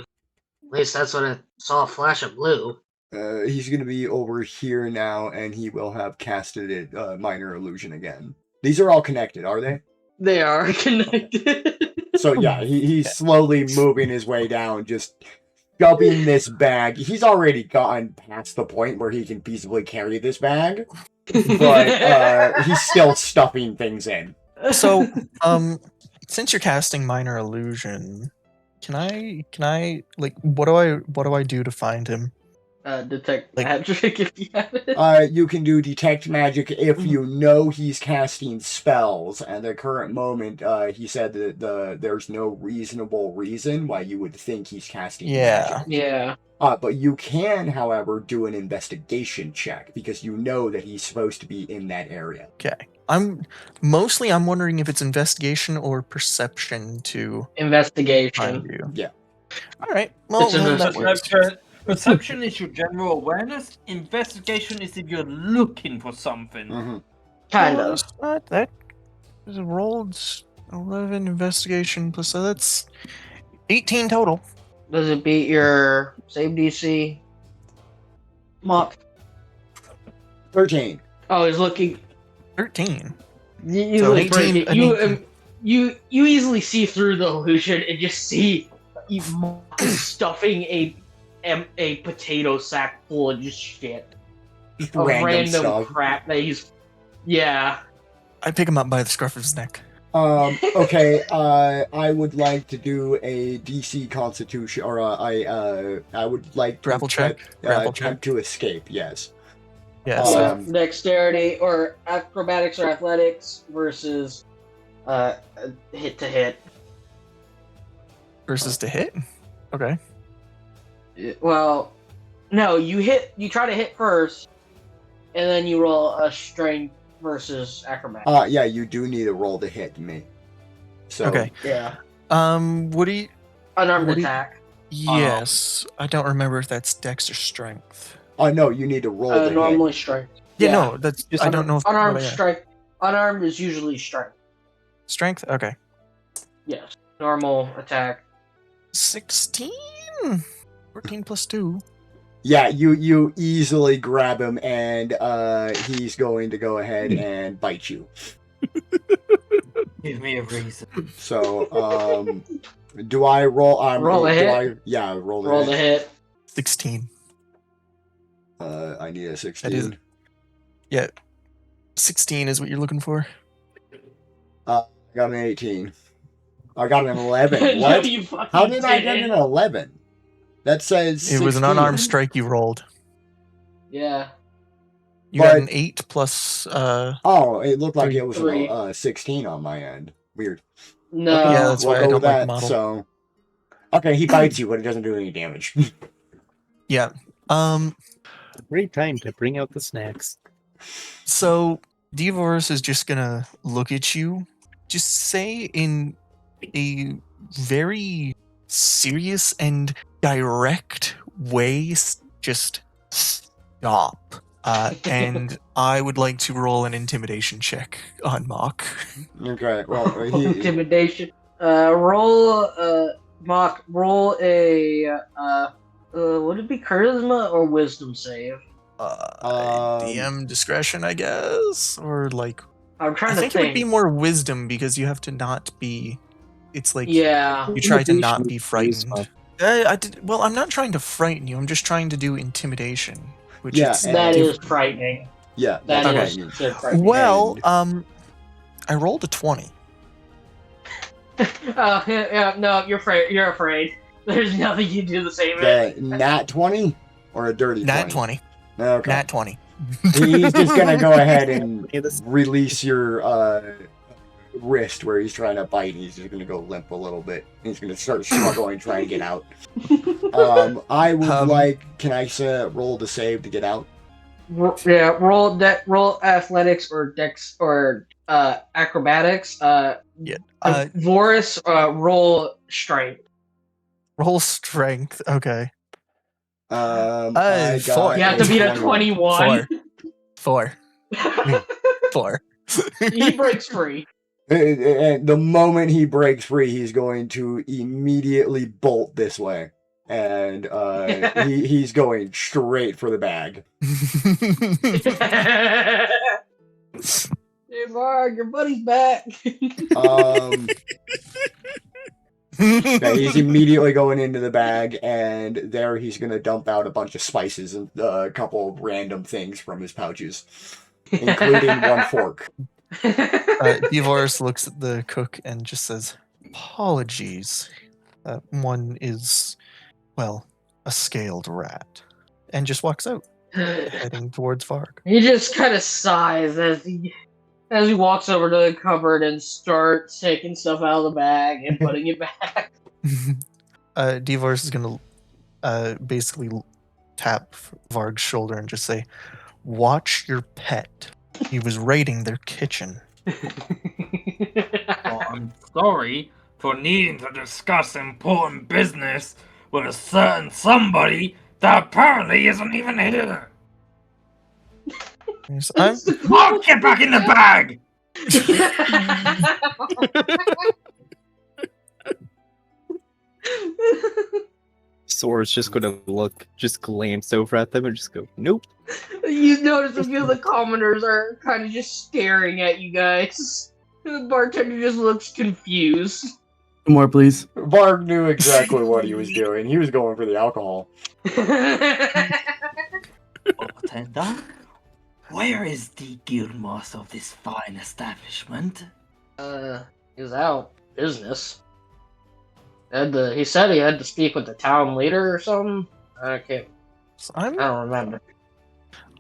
At least that's what I saw. A flash of blue. He's going to be over here now, and he will have casted it Minor Illusion again. These are all connected, are they? They are connected. So yeah, he's slowly moving his way down, just shoving this bag. He's already gotten past the point where he can feasibly carry this bag, but he's still stuffing things in. So, since you're casting minor illusion, can I like what do I do to find him? Detect Like- magic if you have it. You can do detect magic if you know he's casting spells. At the current moment, he said that there's no reasonable reason why you would think he's casting magic. Yeah. But you can, however, do an investigation check because you know that he's supposed to be in that area. Okay. I'm wondering if it's investigation or perception to Investigation. find you. Yeah. All right. Well, It's then that works. Perception is your general awareness. Investigation is if you're looking for something. Mm-hmm. Kind Well, of. it's not that. It rolled 11 investigation plus, so that's 18 total. Does it beat your save DC? Mock. 13. Oh, he's looking. 13. You So look 18, pretty. an You 18. you easily see through the illusion and just see Mock stuffing a potato sack full of just shit. Of Random random stuff. crap that he's. Yeah. I pick him up by the scruff of his neck. Okay. I would like to do a DC Constitution, or I would like to Grapple check? Grapple attempt to escape. Yes. Yeah. Yeah, Um, dexterity or acrobatics or athletics versus hit to hit. Versus to hit. Okay. Well, no, you try to hit first, and then you roll a strength versus acrobatics. Yeah, you do need a roll to hit me. So, Okay. Yeah, What do you? unarmed What do you- attack. Yes. I don't remember if that's Dex or Strength. no, you need to roll to hit. Normally strength. Yeah, no, that's. Just I don't know if Unarmed what I- strength. Unarmed is usually strength. Strength. Okay. Yes. Normal attack. 16. 14 plus 2. Yeah, you easily grab him, and he's going to go ahead and bite you. Give me a reason. So, do I roll? Roll a hit? Roll Roll the hit. hit. 16. I need a 16. That is- Yeah. 16 is what you're looking for. I got an 18. I got an 11. What? You fucking How did I get didn't. an 11? That says 16. It was an unarmed strike you rolled. Yeah. You got But- an 8 plus. Oh, it looked like it was Three. a 16 on my end. Weird. No. Okay, Yeah, that's we'll why I go don't with like that. model. So, okay, he bites you, but it doesn't do any damage. Yeah. Great time to bring out the snacks. So Divorce is just gonna look at you. Just say in a very serious and direct way, just stop. And I would like to roll an intimidation check on Mock. Okay, well, he, Intimidation. Roll mock. Roll a would it be charisma or wisdom save? DM discretion, I guess, or like I'm I trying to think think. it would be more wisdom because you have to not be. It's like Yeah. you try to not Intimidation be is frightened. charisma. Well, I'm not trying to frighten you. I'm just trying to do intimidation, which Yeah, is and- That diff- is frightening. yeah, That that's is what I mean. shit frightening. Well, And- I rolled a 20. Yeah, no, you're afraid. You're afraid. There's nothing you do to save The it. nat 20 or a dirty Nat 20? 20. Okay. Nat 20. He's just gonna go ahead and Yeah, this- release your wrist where he's trying to bite. He's just gonna go limp a little bit. He's gonna start struggling, trying to get out. I would like. Can I roll to save to get out? Yeah, roll athletics or dex or acrobatics. Voris, roll strength. Roll strength. Okay. I got four. You have to beat a 21. 21. 4. 4. He breaks free. And the moment he breaks free, he's going to immediately bolt this way, and he's going straight for the bag. Hey, Mark, your buddy's back. Yeah, he's immediately going into the bag, and there he's going to dump out a bunch of spices and a couple of random things from his pouches, including one fork. Divorce looks at the cook and just says, "Apologies. That one is, well, a scaled rat," and just walks out, heading towards Varg. He just kind of sighs as he walks over to the cupboard and starts taking stuff out of the bag and putting it back. Divorce is gonna basically tap Varg's shoulder and just say, "Watch your pet. He was raiding their kitchen." Well, I'm sorry for needing to discuss important business with a certain somebody that apparently isn't even here. Yes, I'm- I'll get back in the bag! Sora's just gonna just glance over at them and just go, nope. You notice a few of the commoners are kind of just staring at you guys. The bartender just looks confused. More, please. Varg knew exactly what he was doing. He was going for the alcohol. Bartender, where is the guildmaster of this fine establishment? He's out business. He said he had to speak with the town leader or something. I don't remember.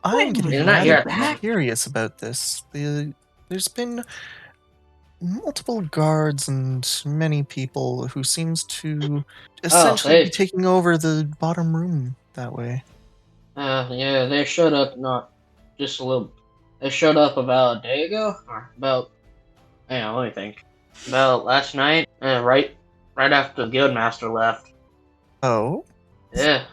I'm He's getting not here rather at the moment. curious about this. There's been multiple guards and many people who seems to essentially be they- taking over the bottom room that way. Yeah, they showed up not just a little. They showed up about a day ago, or about. Hang on, let me think. About last night, right after the guildmaster left. Oh, Yeah,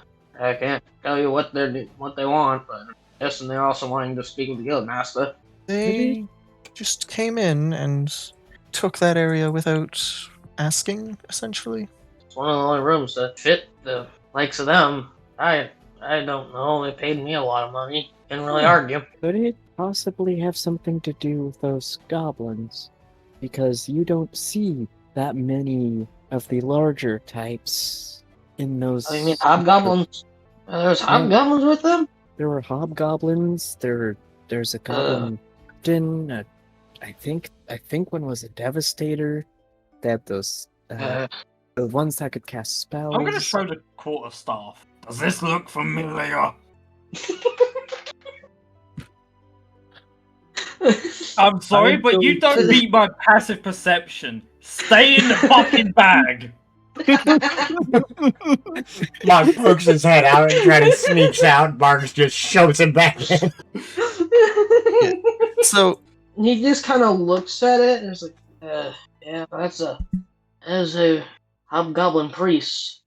I can't tell you what they want, but I'm guessing they're also wanting to speak with the guildmaster. they just came in and took that area without asking, essentially. It's one of the only rooms that fit the likes of them. I don't know. They paid me a lot of money. Didn't really argue. Could it possibly have something to do with those goblins? Because you don't see that many of the larger types in those. I mean, hobgoblins. There's hobgoblins with them. There were hobgoblins. There's a goblin captain. I think one was a devastator. They had those the ones that could cast spells. I'm gonna show the quarterstaff. Does this look familiar? I'm sorry, but you don't beat my passive perception. Stay in the fucking bag. Mark pokes his head out and tries to sneaks out. Marcus just shoves him back in. So He just kind of looks at it and is like, yeah, that's a hobgoblin priest.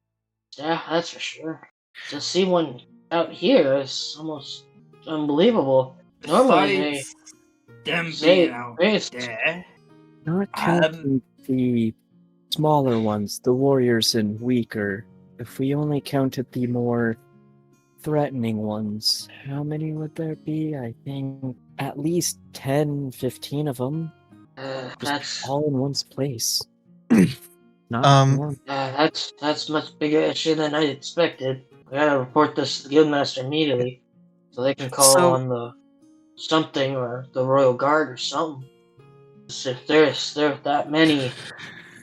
Yeah, that's for sure. To see one out here is almost unbelievable. Normally, Besides them they being out they there, Not counting the smaller ones, the warriors and weaker. If we only counted the more threatening ones, how many would there be? I think at least 10, 15 of them. that's All in one place. Not more. that's much bigger issue than I expected. I gotta report this to the guildmaster immediately, so they can call So- on the something or the royal guard or something. If there's that many,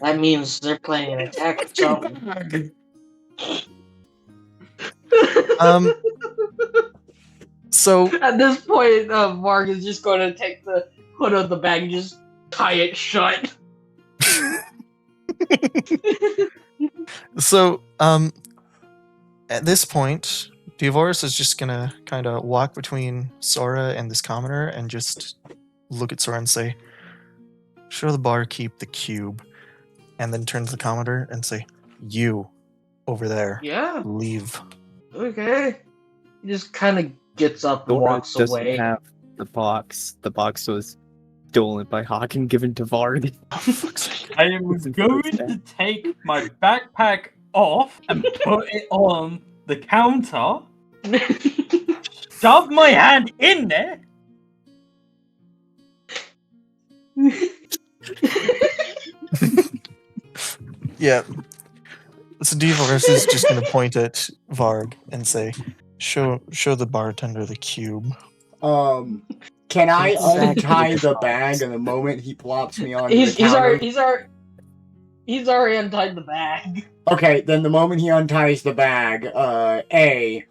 that means they're planning an attack or something. So At this point, Mark is just going to take the hood of the bag and just tie it shut. So, at this point, Diavoris is just gonna kind of walk between Sora and this commoner and just look at Sora and say, "Show the barkeep the cube," and then turn to the commoner and say, "You, over there, Yeah, leave." okay. He just kind of gets up and Dora walks doesn't away. have the box. The box was stolen by Hawk and given to Vard. Oh, fuck's sake. I am going to take my backpack off and put it on the counter. Shove my hand in there. Yeah. So Diavoris is just gonna point at Varg and say, "Show the bartender the cube." Can I Exactly. untie the bag and the moment he plops me onto he's the counter? he's already untied the bag. Okay, then the moment he unties the bag, a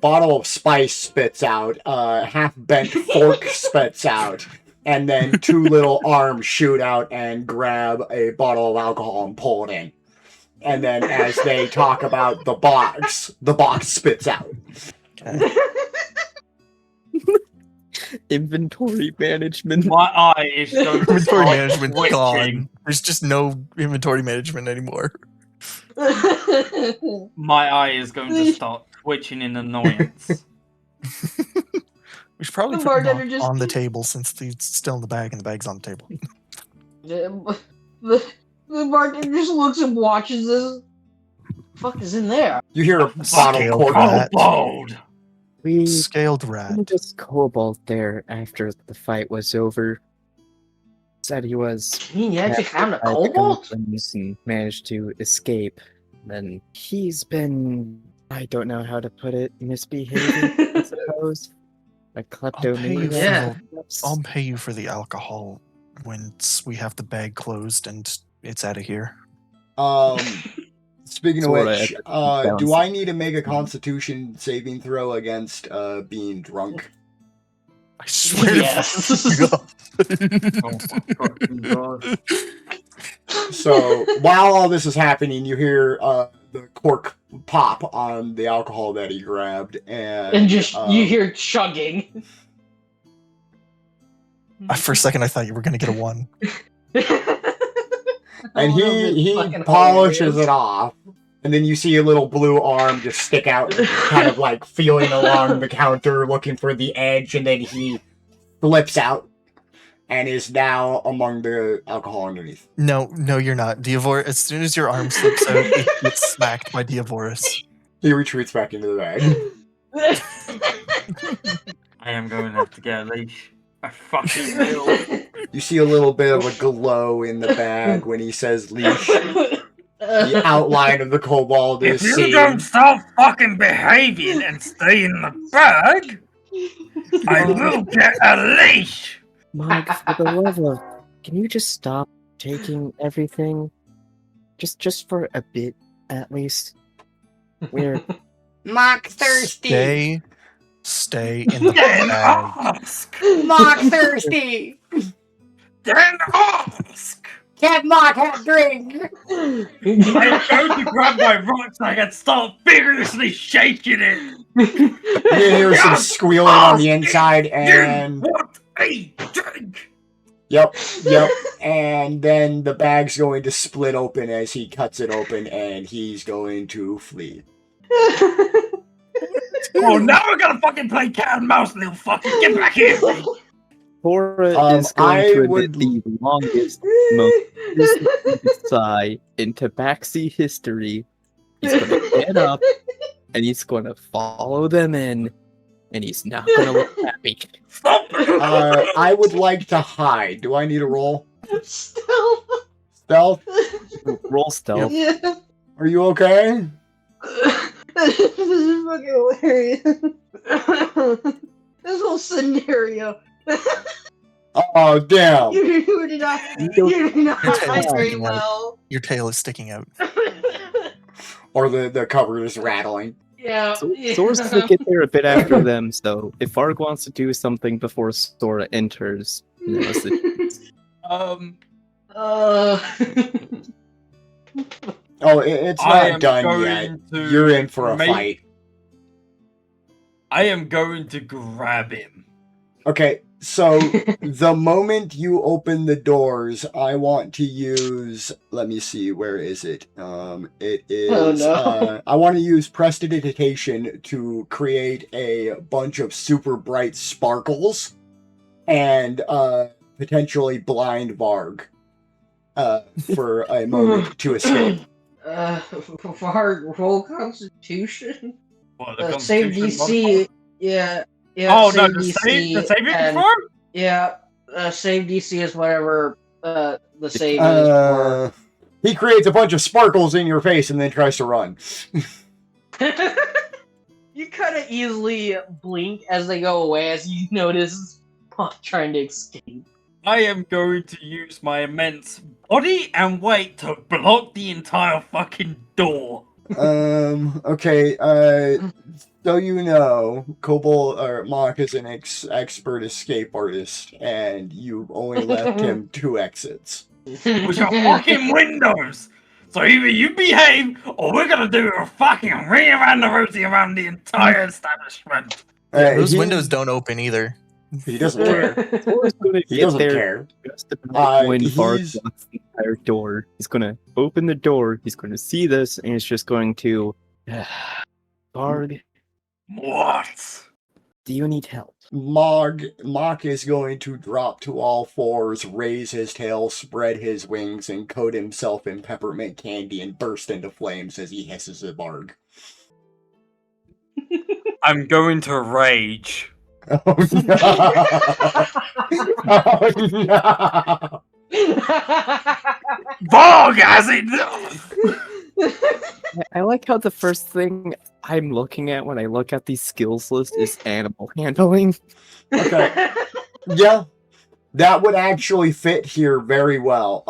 bottle of spice spits out, half-bent fork spits out, and then two little arms shoot out and grab a bottle of alcohol and pull it in. And then as they talk about the box spits out. Okay. Inventory management. My eye is going to Inventory start management twitching. gone. There's just no inventory management anymore. My eye is going to start twitching in annoyance. We should probably The put it bartender just- on the table since it's still in the bag and the bag's on the table. the bartender just looks and watches this. Fuck is in there? You hear a bottle Scaled cork. rat. Kobold! We Scaled rat. found this kobold there after the fight was over. Said he was You mean you actually found a by the kobold? goblins and managed to escape. Then he's been, I don't know how to put it, misbehaving, I suppose. A I'll pay you kleptomaniac. Yeah. I'll pay you for the alcohol. once we have the bag closed and it's out of here. Speaking of Sora which, at do I need to make a Constitution saving throw against being drunk? I swear Yes. to God. Oh my fucking god. So while all this is happening, you hear the cork pop on the alcohol that he grabbed, And just you hear chugging. For a second, I thought you were going to get a 1. and he polishes it off, and then you see a little blue arm just stick out, kind of like feeling along the counter, looking for the edge, and then he flips out and is now among the alcohol underneath. No, you're not. Diavor, as soon as your arm slips out, it gets smacked by Diavoris. He retreats back into the bag. I am going to have to get a leash. I fucking will. You see a little bit of a glow in the bag when he says leash. The outline of the kobold If is you seen. don't stop fucking behaving and stay in the bag, I will get a leash. Mike, for the love of, can you just stop taking everything? Just for a bit, at least. We're Mock thirsty. Stay in the Then bag. ask. Mock thirsty. Then ask. Can Mock have drink? I am going to grab my rucksack and start vigorously shaking it. You hear some squealing on the inside, and You want a drink? yep. And then the bag's going to split open as he cuts it open, and he's going to flee. Oh, now we're gonna fucking play cat and mouse, little fucker. Get back here. Sora is I going to would- admit the longest, most distant sigh in Tabaxi history. He's going to get up, and he's going to follow them in, and he's not going to look happy. Stop. I would like to hide. Do I need a roll? Still. Stealth? Roll stealth. Yeah. Are you okay? This is fucking hilarious. This whole scenario. Oh, damn. You did not hide very sticking out. well. Your tail is sticking out. Or the cover is rattling. Yeah. Sora's going to get there a bit after them, so if Arg wants to do something before Sora enters, now's the Oh, it's I not am done going yet. to You're in for a make- fight. I am going to grab him. Okay, so the moment you open the doors, I want to use. Let me see, where is it? It is. Oh, no. I want to use prestidigitation to create a bunch of super bright sparkles, and potentially blind Varg, for a moment to escape. For roll Constitution. What, the Save Constitution DC. Yeah. Oh no, save the DC. saving and- throw? Yeah. Save DC is whatever the save is for. He creates a bunch of sparkles in your face and then tries to run. You kind of easily blink as they go away as you notice Spock trying to escape. I am going to use my immense body and weight to block the entire fucking door. Okay, so you know, Kobold or Mock is an expert escape artist, and you only left him 2 exits. Which are fucking windows! So either you behave, or we're gonna do a fucking ring around the rosy around the entire establishment. Those He- windows don't open either. He doesn't care. Sora's going to He get doesn't there care. just about when Varg he's- locks the entire door. He's going to open the door, he's going to see this, and he's just going to... Varg, What? do you need help? Mock is going to drop to all fours, raise his tail, spread his wings, and coat himself in peppermint candy and burst into flames as he hisses at Varg. I'm going to rage. Oh no! Oh no! Bog has it! I like how the first thing I'm looking at when I look at these skills list is animal handling. Okay. Yeah. That would actually fit here very well.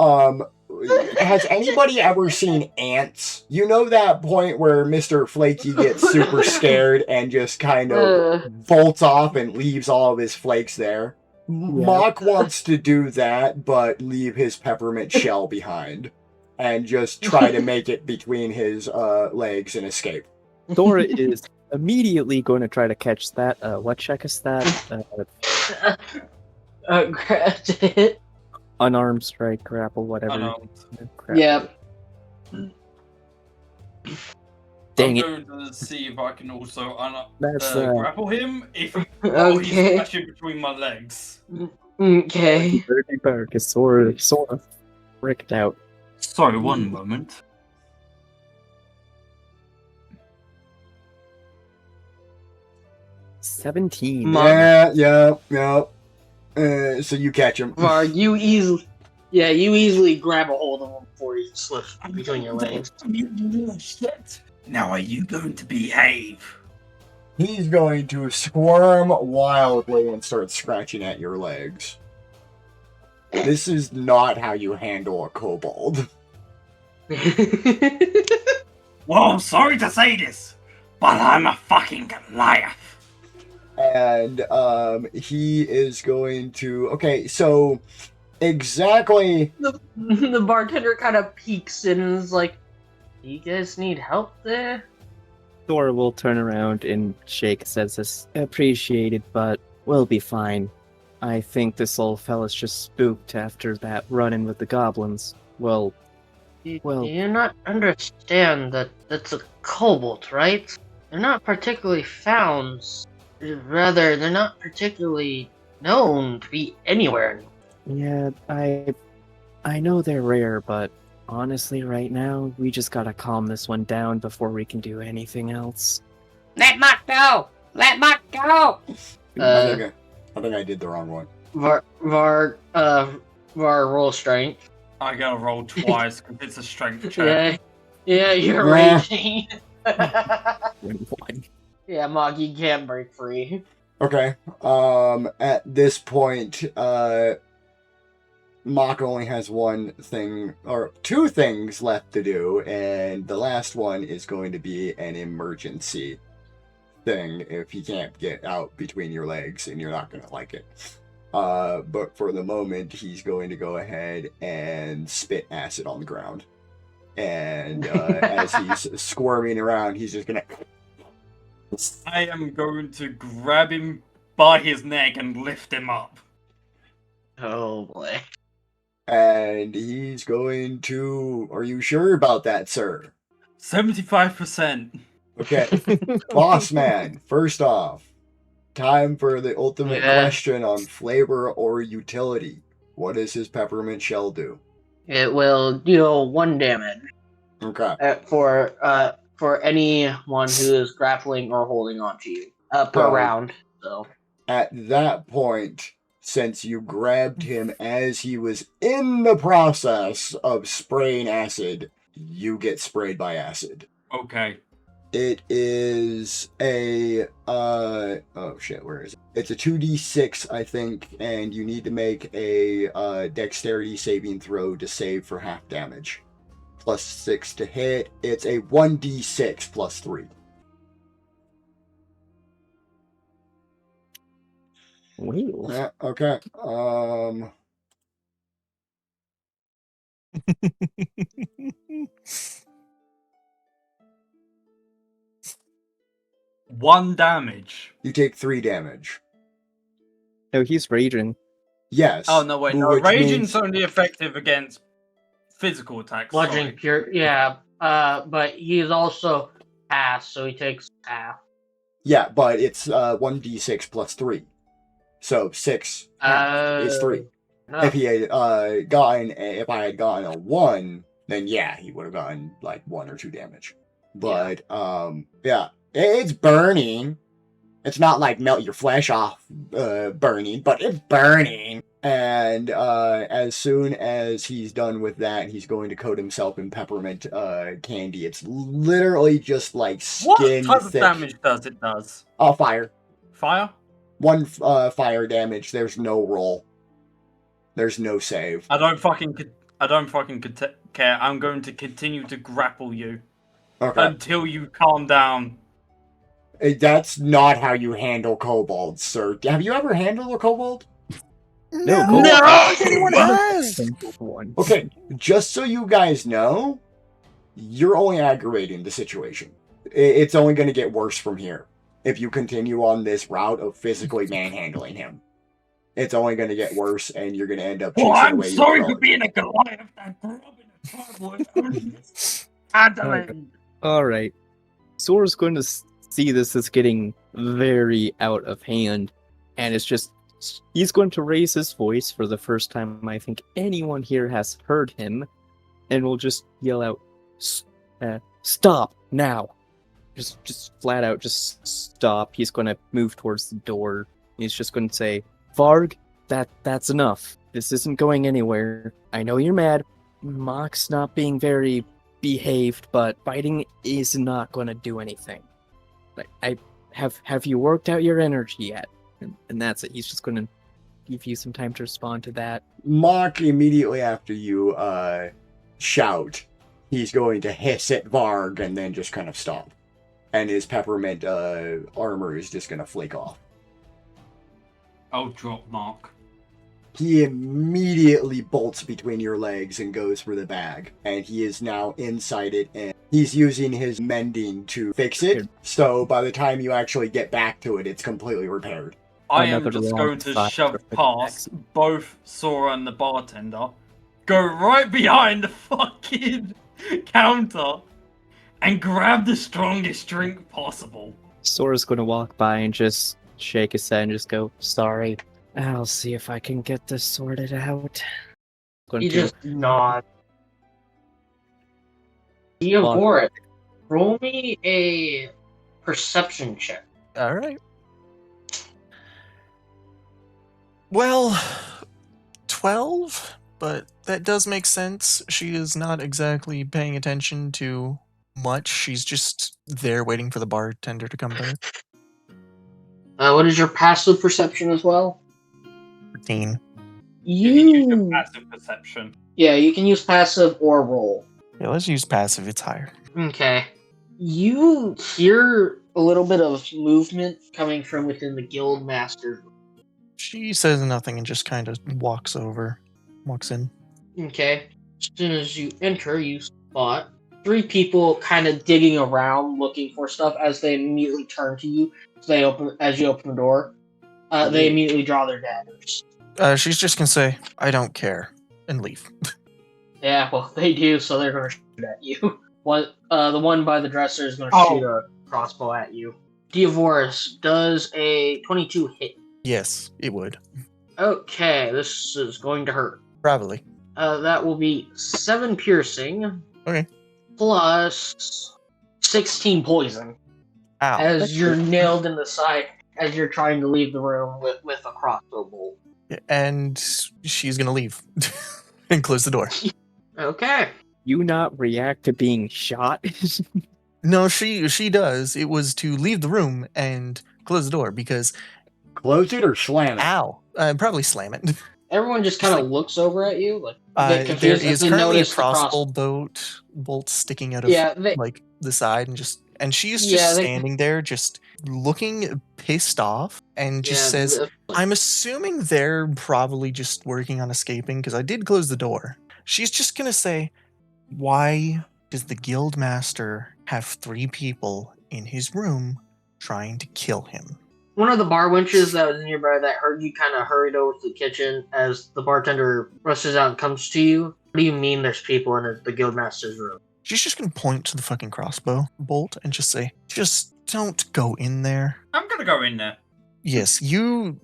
Has anybody ever seen ants? You know that point where Mr. Flaky gets super scared and just kind of bolts off and leaves all of his flakes there? Mock wants to do that, but leave his peppermint shell behind and just try to make it between his legs and escape. Thora is immediately going to try to catch that. What check is that? Unarmed strike, grapple, whatever. Unarmed. Crap. Yeah. Dang I'm it. going to see if I can also That's grapple him if he's catching between my legs. Okay. Dirty Bark is sort of fricked out. Sorry, one moment. $17. Yeah. So you catch him. Var, you easily grab a hold of him before he slips between your legs. Shit. Now are you going to behave? He's going to squirm wildly and start scratching at your legs. This is not how you handle a kobold. Well, I'm sorry to say this, but I'm a fucking Goliath. And he is going to... Okay, so exactly... The bartender kind of peeks in and is like, "You guys need help there?" Thor will turn around and shake, says this appreciated, but we'll be fine. I think this old fella's just spooked after that run-in with the goblins. Well, Do you not understand that that's a kobold, right? They're not particularly found. Rather, they're not particularly known to be anywhere. yeah, I know they're rare, but honestly, right now, we just gotta calm this one down before we can do anything else. Let Muck go! Let Muck go! I think I did the wrong one. Var, roll strength. I gotta roll twice because it's a strength check. Yeah, you're Yeah. raging. 21. Yeah, Mog, you can't break free. Okay. At this point, Mock only has one thing, or two things left to do, and the last one is going to be an emergency thing if he can't get out between your legs, and you're not going to like it. But for the moment, he's going to go ahead and spit acid on the ground. And as he's squirming around, he's just going to... I am going to grab him by his neck and lift him up. Oh boy. And he's going to... Are you sure about that, sir? 75%. Okay. Boss man, first off, time for the ultimate question on flavor or utility. What does his peppermint shell do? It will deal 1 damage Okay. for anyone who is grappling or holding on to you per round. So At that point, since you grabbed him as he was in the process of spraying acid, you get sprayed by acid. Okay. It is a oh shit, where is it? It's a 2d6, I think, and you need to make a dexterity saving throw to save for half damage. Plus 6 to hit. It's a 1d6 plus 3. Wheel. Yeah, okay. One damage. You take 3 damage. No, he's raging. Yes. Oh, no, wait. No, which raging's means- only effective against physical attacks. bludgeoning Sorry. pure, yeah. But he's also half, so he takes half. Yeah, but it's 1d6 plus 3. So 6 is 3. No. If he had if I had gotten a 1, then yeah, he would have gotten like 1 or 2 damage. But yeah, it's burning. It's not like melt your flesh off burning, but it's burning. And as soon as he's done with that, he's going to coat himself in peppermint candy. It's literally just like What skin type of thick. damage does it does? Fire. Fire? 1 fire damage. There's no roll. There's no save. I don't fucking care. I'm going to continue to grapple you Okay. until you calm down. That's not how you handle kobolds, sir. Have you ever handled a kobold? No, I don't think Kobold- anyone has. One. Okay, just so you guys know, you're only aggravating the situation. It's only going to get worse from here if you continue on this route of physically manhandling him. It's only going to get worse, and you're going to end up chasing Well, I'm away sorry your for dog. being a Goliath that grew up in a tribe with Adelaide. All right. Sora's going to see this as getting very out of hand, and it's just he's going to raise his voice for the first time I think anyone here has heard him, and will just yell out, "Stop now!" Just flat out, just stop. He's going to move towards the door. He's just going to say, "Varg, that's enough. This isn't going anywhere. I know you're mad. Mock's not being very behaved, but fighting is not going to do anything. I have you worked out your energy yet?" And that's it. He's just going to give you some time to respond to that. Mock, immediately after you shout, he's going to hiss at Varg and then just kind of stop. And his peppermint armor is just going to flake off. I'll drop Mark. He immediately bolts between your legs and goes for the bag. And he is now inside it, and he's using his mending to fix it. So by the time you actually get back to it, it's completely repaired. I am Another just long going to fight shove for the past both Sora and the bartender, go right behind the fucking counter, and grab the strongest drink possible. Sora's going to walk by and just shake his head and just go, "Sorry. I'll see if I can get this sorted out." Going You to just nod. Diavorit, roll me a perception check. All right. Well, 12, but that does make sense. She is not exactly paying attention to much. She's just there waiting for the bartender to come back. What is your passive perception as well? 13. You can use your passive perception. Yeah, you can use passive or roll. Yeah, let's use passive. It's higher. Okay. You hear a little bit of movement coming from within the guild master. She says nothing and just kind of walks in. Okay. As soon as you enter, you spot 3 people kind of digging around looking for stuff as they immediately turn to you. As you open the door. They immediately draw their daggers. She's just gonna say, "I don't care," and leave. Yeah, well, they do, so they're going to shoot at you. The one by the dresser is going to shoot a crossbow at you. Diavoris, does a 22 hit? Yes, it would. Okay, this is going to hurt. Probably. That will be 7 piercing. Okay. Plus 16 poison. Ow. As you're nailed in the side as you're trying to leave the room with a crossbow bolt. And she's gonna leave and close the door. Okay. you not react to being shot? No, she does. It was to leave the room and close the door because Close it or slam it? ow, probably slam it. Everyone just kind of looks over at you, like There confused as is they currently a notice the crossbow bolt sticking out of like the side, and she's just standing there, just looking pissed off, and just says, "I'm assuming they're probably just working on escaping because I did close the door." She's just gonna say, "Why does the guild master have 3 people in his room trying to kill him?" One of the bar wenches that was nearby that heard you kind of hurried over to the kitchen as the bartender rushes out and comes to you. What do you mean there's people in the guildmaster's room? She's just gonna point to the fucking crossbow bolt and just say, "Just don't go in there." I'm gonna go in there. Yes, you're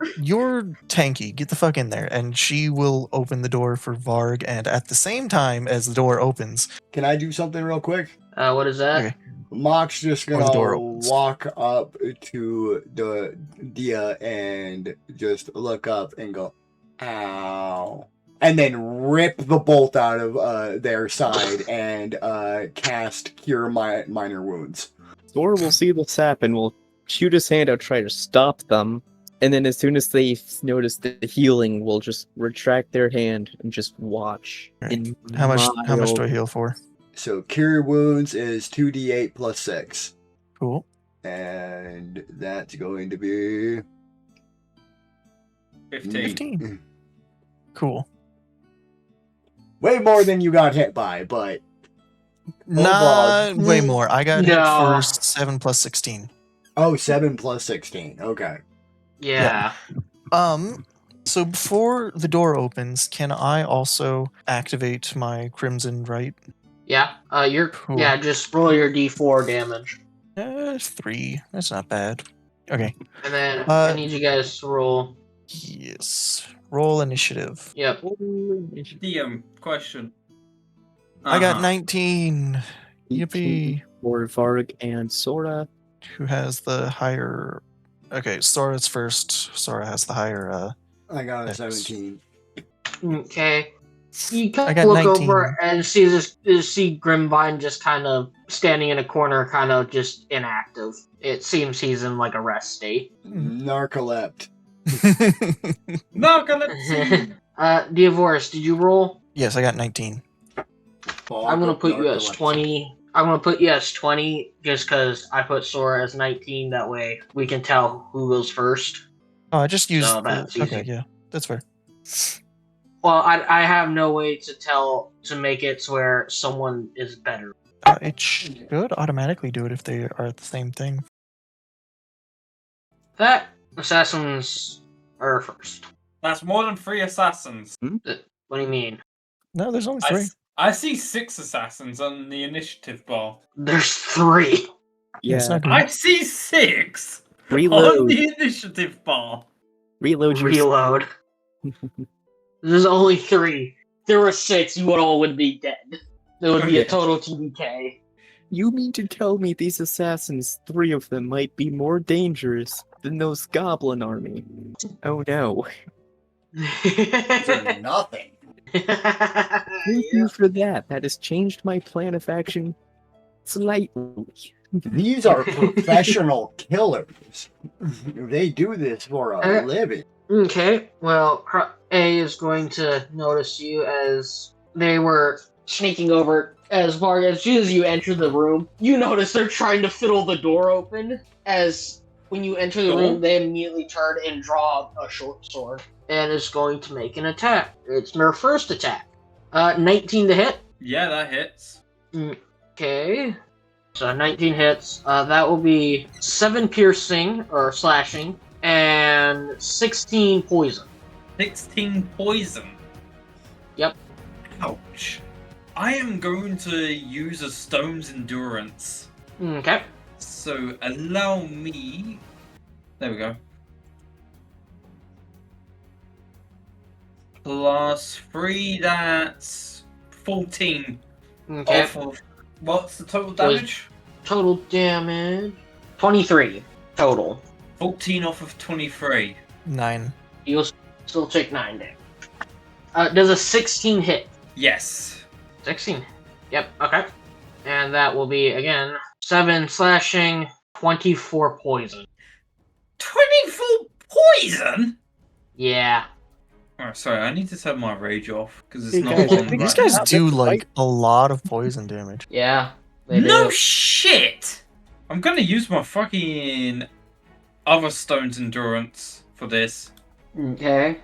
tanky. Get the fuck in there. And she will open the door for Varg, and at the same time as the door opens... Can I do something real quick? What is that? Okay. Mock's just Or the door gonna opens. walk up to the Dia and just look up and go, "Ow." And then rip the bolt out of their side and cast Cure Minor Wounds. Thor will see this happen, will shoot his hand out, try to stop them, And then as soon as they notice the healing, we'll just retract their hand and just watch. Right. In How much do I mild- heal for? So cure wounds is 2d8 plus 6. Cool. And that's going to be 15. 15. Cool. way more than you got hit by, but Not way more. I got hit No. for 7 plus 16. 7 plus 16. Okay. Yeah. So before the door opens, can I also activate my Crimson Right? Yeah. Cool. Yeah. Just roll your D4 damage, 3. That's not bad. Okay. and then Uh, I need you guys to roll. Yes. Roll initiative. Yep. DM question. I got Uh-huh. 19. Yippee. For Varg and Sora. Who has the higher... Okay, Sora's first. Sora has the higher... I got a That's- 17. Okay. You I kind got of look 19. over and see Grimvine just kind of standing in a corner, kind of just inactive. It seems he's in like a rest state. Narcolept. Narcolepsy. Divorce, did you roll? Yes, I got 19. I'm gonna put you as 20. I'm gonna put you as 20 just because I put Sora as 19. That way we can tell who goes first. Oh, I just used... So that's okay, easy. yeah. That's fair. Well, I have no way to make it to where someone is better. It should automatically do it if they are the same thing. That assassins are first. That's more than 3 assassins. What do you mean? No, there's only I 3. I see 6 assassins on the initiative bar. There's 3. Yeah, it's Yeah. not good. I see 6 on Reload. the initiative bar. Reload your Reload. There's only 3. There were 6. You all would be dead. There would be a Okay. total TBK. You mean to tell me these assassins, 3 of them, might be more dangerous than those goblin army? Oh no. For nothing. Thank you for that. That has changed my plan of action slightly. These are professional killers. They do this for a living. Okay, well, A is going to notice you as they were sneaking over. As soon as you enter the room, you notice they're trying to fiddle the door open. As when you enter the room, they immediately turn and draw a short sword and is going to make an attack. It's their first attack. 19 to hit. Yeah, that hits. Okay. So 19 hits. That will be 7 piercing or slashing and 16 poison. 16 poison. Yep. Ouch. I am going to use a stone's endurance. Okay. So allow me. There we go. Plus 3, that's 14. Okay. Off of, what's the total damage? Total damage 23 total. 14 off of 23. 9. You'll still take 9 damage. Does a 16 hit? Yes. 16. Yep. Okay. And that will be again 7 slashing, 24 poison. 24 poison? Yeah. Oh, sorry, I need to turn my rage off because it's Hey, not guys, on I think These right guys now. do like a lot of poison damage. Yeah. They No do. shit! I'm gonna use my fucking other stone's endurance for this. Okay.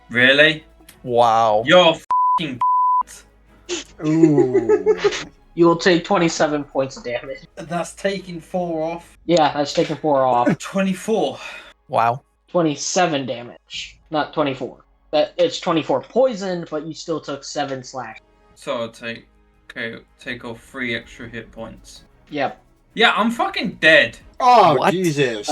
Really? Wow. You're f***ing Ooh. You will take 27 points of damage. That's taking 4 off. Yeah, that's taking 4 off. 24. Wow. 27 damage, not 24. That it's 24 poison, but you still took 7 slash. So I'll take off 3 extra hit points. Yep. Yeah, I'm fucking dead. Oh, What? Jesus.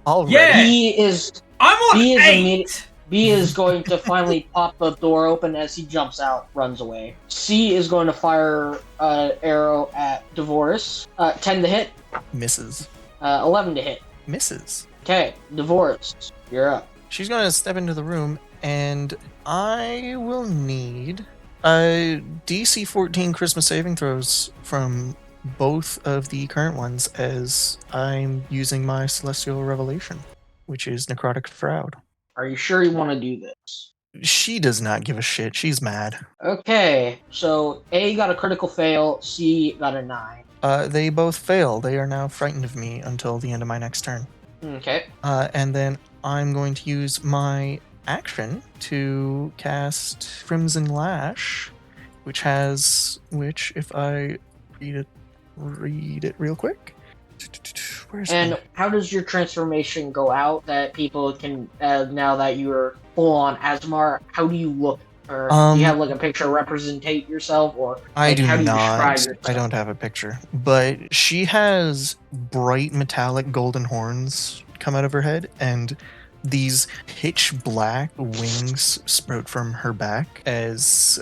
Already. Yeah. B is I'm on He is 8! B is going to finally pop the door open as he jumps out, runs away. C is going to fire an arrow at Divorce. 10 to hit, Misses. 11 to hit. Misses. Okay, Divorce, you're up. She's gonna step into the room, and I will need a DC 14 Charisma saving throws from both of the current ones as I'm using my Celestial Revelation, which is Necrotic Shroud. Are you sure you want to do this? She does not give a shit. She's mad. Okay, so A got a critical fail, C got a 9. They both fail. They are now frightened of me until the end of my next turn. Okay. And then I'm going to use my action to cast Crimson Lash, which if I read it real quick. Where's And it? how does your transformation go out that people can, now that you're full on Asmar, how do you look? Or do you have like a picture representate yourself, or I like, do how do you not. describe yourself? I don't have a picture, but she has bright metallic golden horns come out of her head, and these pitch black wings sprout from her back as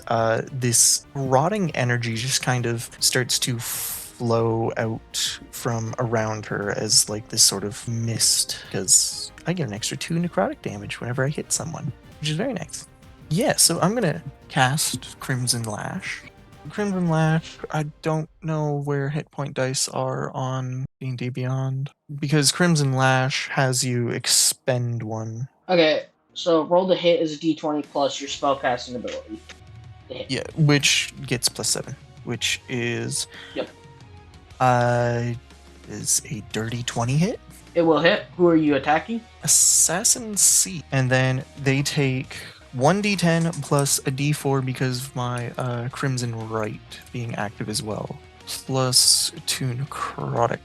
this rotting energy just kind of starts to flow out from around her as like this sort of mist, because I get an extra 2 necrotic damage whenever I hit someone, which is very nice. Yeah, so I'm gonna cast Crimson Lash. Crimson Lash, I don't know where hit point dice are on D&D Beyond, because Crimson Lash has you expend 1. Okay, so roll the hit is a d20 plus your spellcasting ability. Yeah, which gets +7, which is Yep. Is a dirty 20 hit. It will hit. Who are you attacking? Assassin C, and then they take 1d10 plus a d4 because of my Crimson Right being active as well, plus 2 necrotic.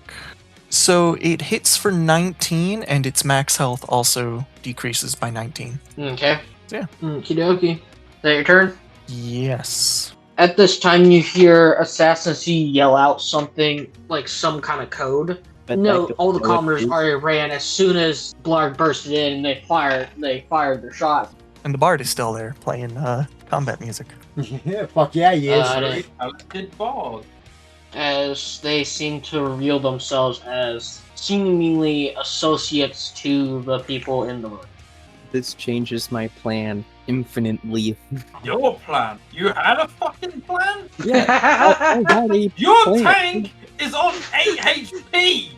So it hits for 19, and its max health also decreases by 19. Okay. Yeah. Okie dokie. Is that your turn? Yes. At this time, you hear Assassin C yell out something, like some kind of code. But No, I don't all the know what it commoners is. already ran as soon as Blarg bursted in and they fired their shot. And the bard is still there playing combat music. Yeah, fuck yeah, he is. Uh, Talented bard. as they seem to reveal themselves as seemingly associates to the people in the room. This changes my plan infinitely. Your plan. You had a fucking plan? Yeah, I had a Your plan. tank is on 8 HP!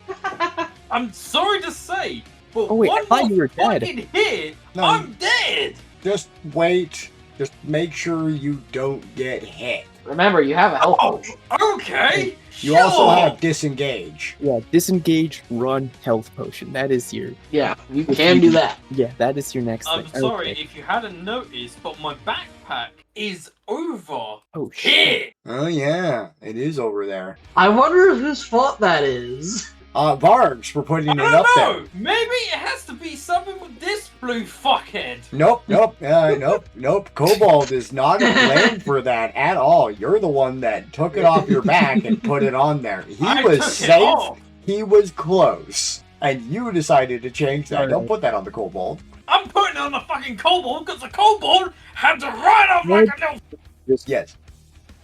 I'm sorry to say, but Oh, wait, I one thought more you were dead. fucking hit, No. I'm dead! Just wait. Just make sure you don't get hit. Remember, you have a health Oh, potion. okay! You also sure. have disengage. Yeah, disengage, run, health potion. That is your Yeah, you can do that. that is your next I'm thing. sorry Okay. if you hadn't noticed, but my backpack is over Oh shit. here! Oh yeah, it is over there. I wonder whose fault that is. Vargs for putting I it don't up know! there. Maybe it has to be something with this blue fuckhead! Nope. Kobold is not to blame for that at all. You're the one that took it off your back and put it on there. He I was took it safe. off. He was close. And you decided to change that. Alright. Don't put that on the kobold. I'm putting it on the fucking kobold because the kobold had to ride off like a little. Yes.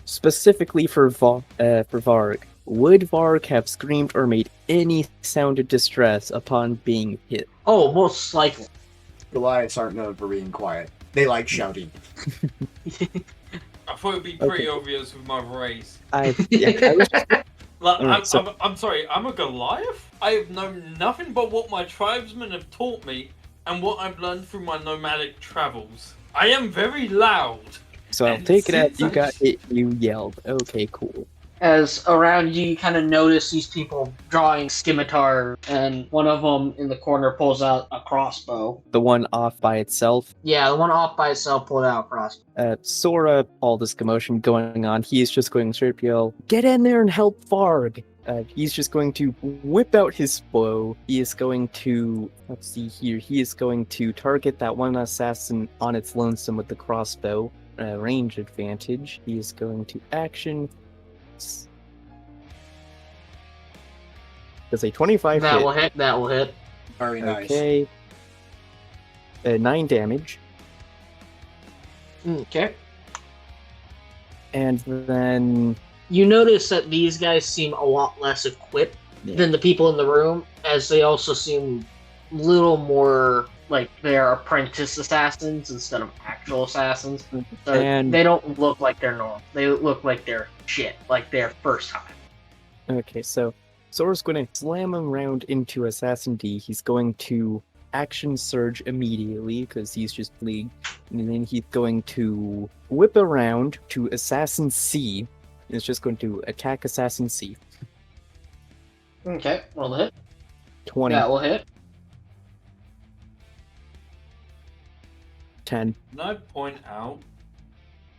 Specifically for Varg, would Varg have screamed or made any sound of distress upon being hit? Oh, most likely. Goliaths aren't known for being quiet. They like shouting. I thought it'd be pretty Okay. obvious with my race. I was just Like, Alright, so- I'm sorry, I'm a Goliath? I have known nothing but what my tribesmen have taught me and what I've learned through my nomadic travels. I am very loud. so I'll And take it as since you I- got hit, you yelled. Okay, cool. As around you kind of notice these people drawing scimitar, and one of them in the corner pulls out a crossbow. The one off by itself. Yeah, the one off by itself pulled out a crossbow. Sora, all this commotion going on, he's just going straight up yell, "Get in there and help Varg!" He's just going to whip out his bow. He is going to, let's see here, he is going to target that one assassin on its lonesome with the crossbow. Range advantage. He is going to action. Does a 25 That hit. will hit. That will hit. Very nice. Okay. 9 damage. Okay. And then You notice that these guys seem a lot less equipped Yeah. than the people in the room, as they also seem a little more like they're apprentice assassins instead of actual assassins. So And- they don't look like they're normal. They look like they're shit, like their first time. Okay, so Sora's going to slam him around into Assassin D. He's going to action surge immediately because he's just bleeding. And then he's going to whip around to Assassin C. And it's just going to attack Assassin C. Okay, roll the hit. 20, That will hit. 10. Can I point out,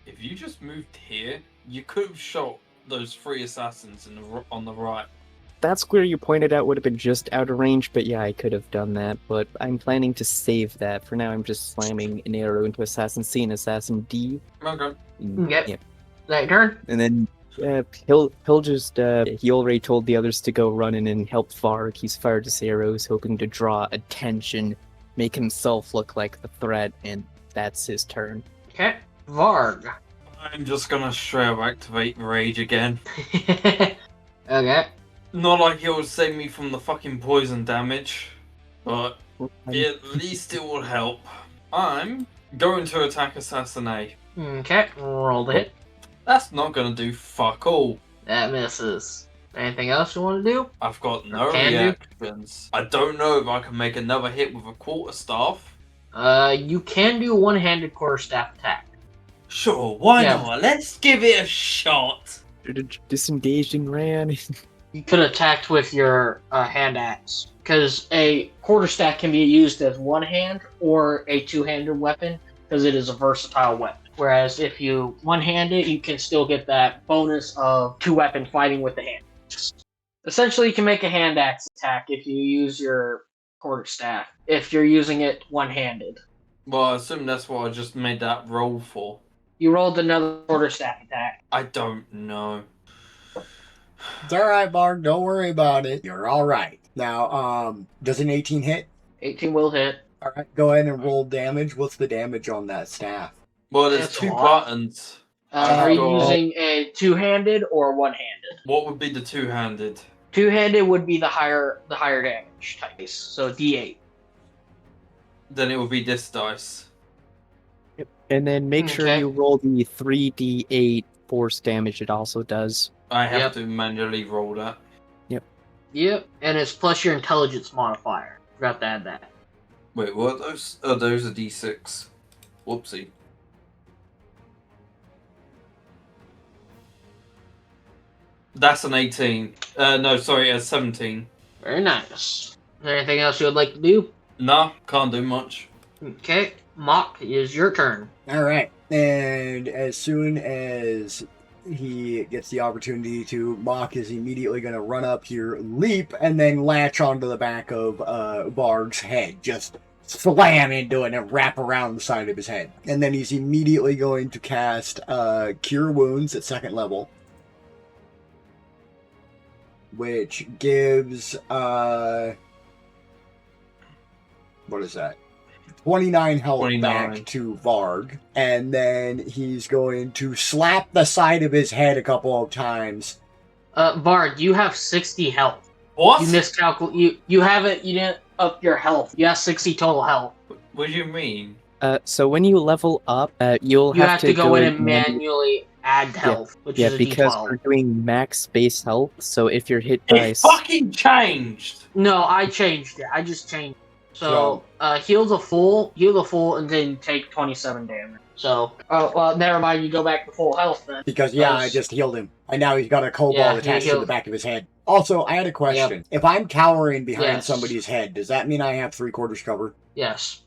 if you just moved here, you could have shot those 3 assassins on the right. That square you pointed out would have been just out of range, but yeah, I could have done that. But I'm planning to save that. For now, I'm just slamming an arrow into Assassin C and Assassin D. Okay. Yep. Yeah. That turn? And then he'll just he already told the others to go run in and help Varg. He's fired his arrows, hoping to draw attention, make himself look like the threat, and that's his turn. Okay. Varg. I'm just gonna straight up activate Rage again. Okay. Not like it will save me from the fucking poison damage, but at least it will help. I'm going to attack Assassin A. Okay. Roll the hit. That's not gonna do fuck all. That misses. Anything else you want to do? I've got no Can do. reactions. I don't know if I can make another hit with a quarterstaff. You can do one-handed quarterstaff attack. Sure, why Yeah. not? Let's give it a shot. Disengaged and ran. You could attack with your hand axe, because a quarterstaff can be used as one hand or a two-handed weapon, because it is a versatile weapon. Whereas if you one-hand it, you can still get that bonus of two-weapon fighting with the hand. Essentially, you can make a hand axe attack if you use your quarterstaff, if you're using it one-handed. Well, I assume that's what I just made that roll for. You rolled another quarterstaff attack. I don't know. It's alright, Mark. Don't worry about it. You're alright. Now, does an 18 hit? 18 will hit. Alright, go ahead and roll damage. What's the damage on that staff? Well, there's That's two a lot. buttons. Are you Oh. using a two-handed or one-handed? What would be the two-handed? Two-handed would be the higher damage type, so D8. Then it would be this dice. And then make sure Okay. you roll the 3d8 force damage it also does. I have Yep. to manually roll that. Yep, and it's plus your intelligence modifier. Forgot to add that. Wait, what are those? Oh, those are D6. Whoopsie. That's an 18. No, sorry, a 17. Very nice. Is there anything else you would like to do? Nah, can't do much. Okay, Mock, it is your turn. Alright, and as soon as he gets the opportunity to, Mock is immediately going to run up here, leap, and then latch onto the back of Varg's head. Just slam into it and wrap around the side of his head. And then he's immediately going to cast Cure Wounds at 2nd level, which gives, what is that? 29 health 29. back to Varg. And then he's going to slap the side of his head a couple of times. Varg, you have 60 health. What? You miscalculated. You haven't. You didn't up your health. You have 60 total health. What do you mean? So when you level up, you'll You have, have to go in and manually- manually add health, which Yeah, is a because D12. we're doing max base health. So if you're hit by It fucking changed! No, I changed it. I just changed it. So, heal the full, and then take 27 damage. So, well, never mind. You go back to full health then. Because, yeah, I Nice. just healed him. And now he's got a cobalt Yeah, he attached to the healed- back of his head. Also, I had a question. If I'm cowering behind Yes. somebody's head, does that mean I have 3/4 cover? Yes.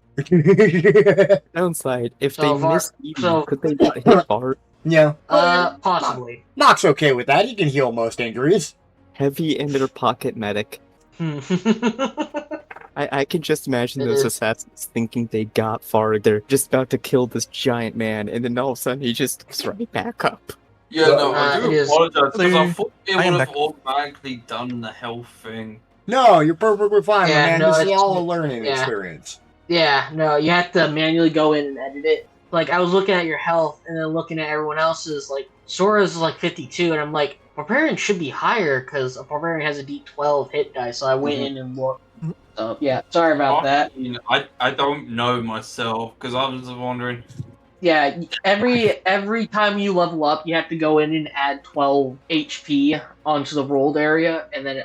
downside, if So they Var- miss eating, so- could they not hit Bart? Yeah. Possibly. Nock's okay with that. He can heal most injuries. Heavy in their pocket medic. I can just imagine It those is. assassins thinking they got far. They're just about to kill this giant man, and then all of a sudden he just goes right back up. Yeah, no, I it do is- apologize because I thought it I am would have back. automatically done the health thing. No, you're perfectly fine, Yeah, man. no, This is it's- all a learning yeah. experience. Yeah, no, you have to manually go in and edit it. Like, I was looking at your health and then looking at everyone else's, like, Sora's is like 52, and I'm like, Barbarian should be higher, because a Barbarian has a D12 hit die, so I went in and looked. So, yeah, sorry about that. I don't know myself because I was wondering. Yeah, every time you level up, you have to go in and add 12 HP onto the rolled area, and then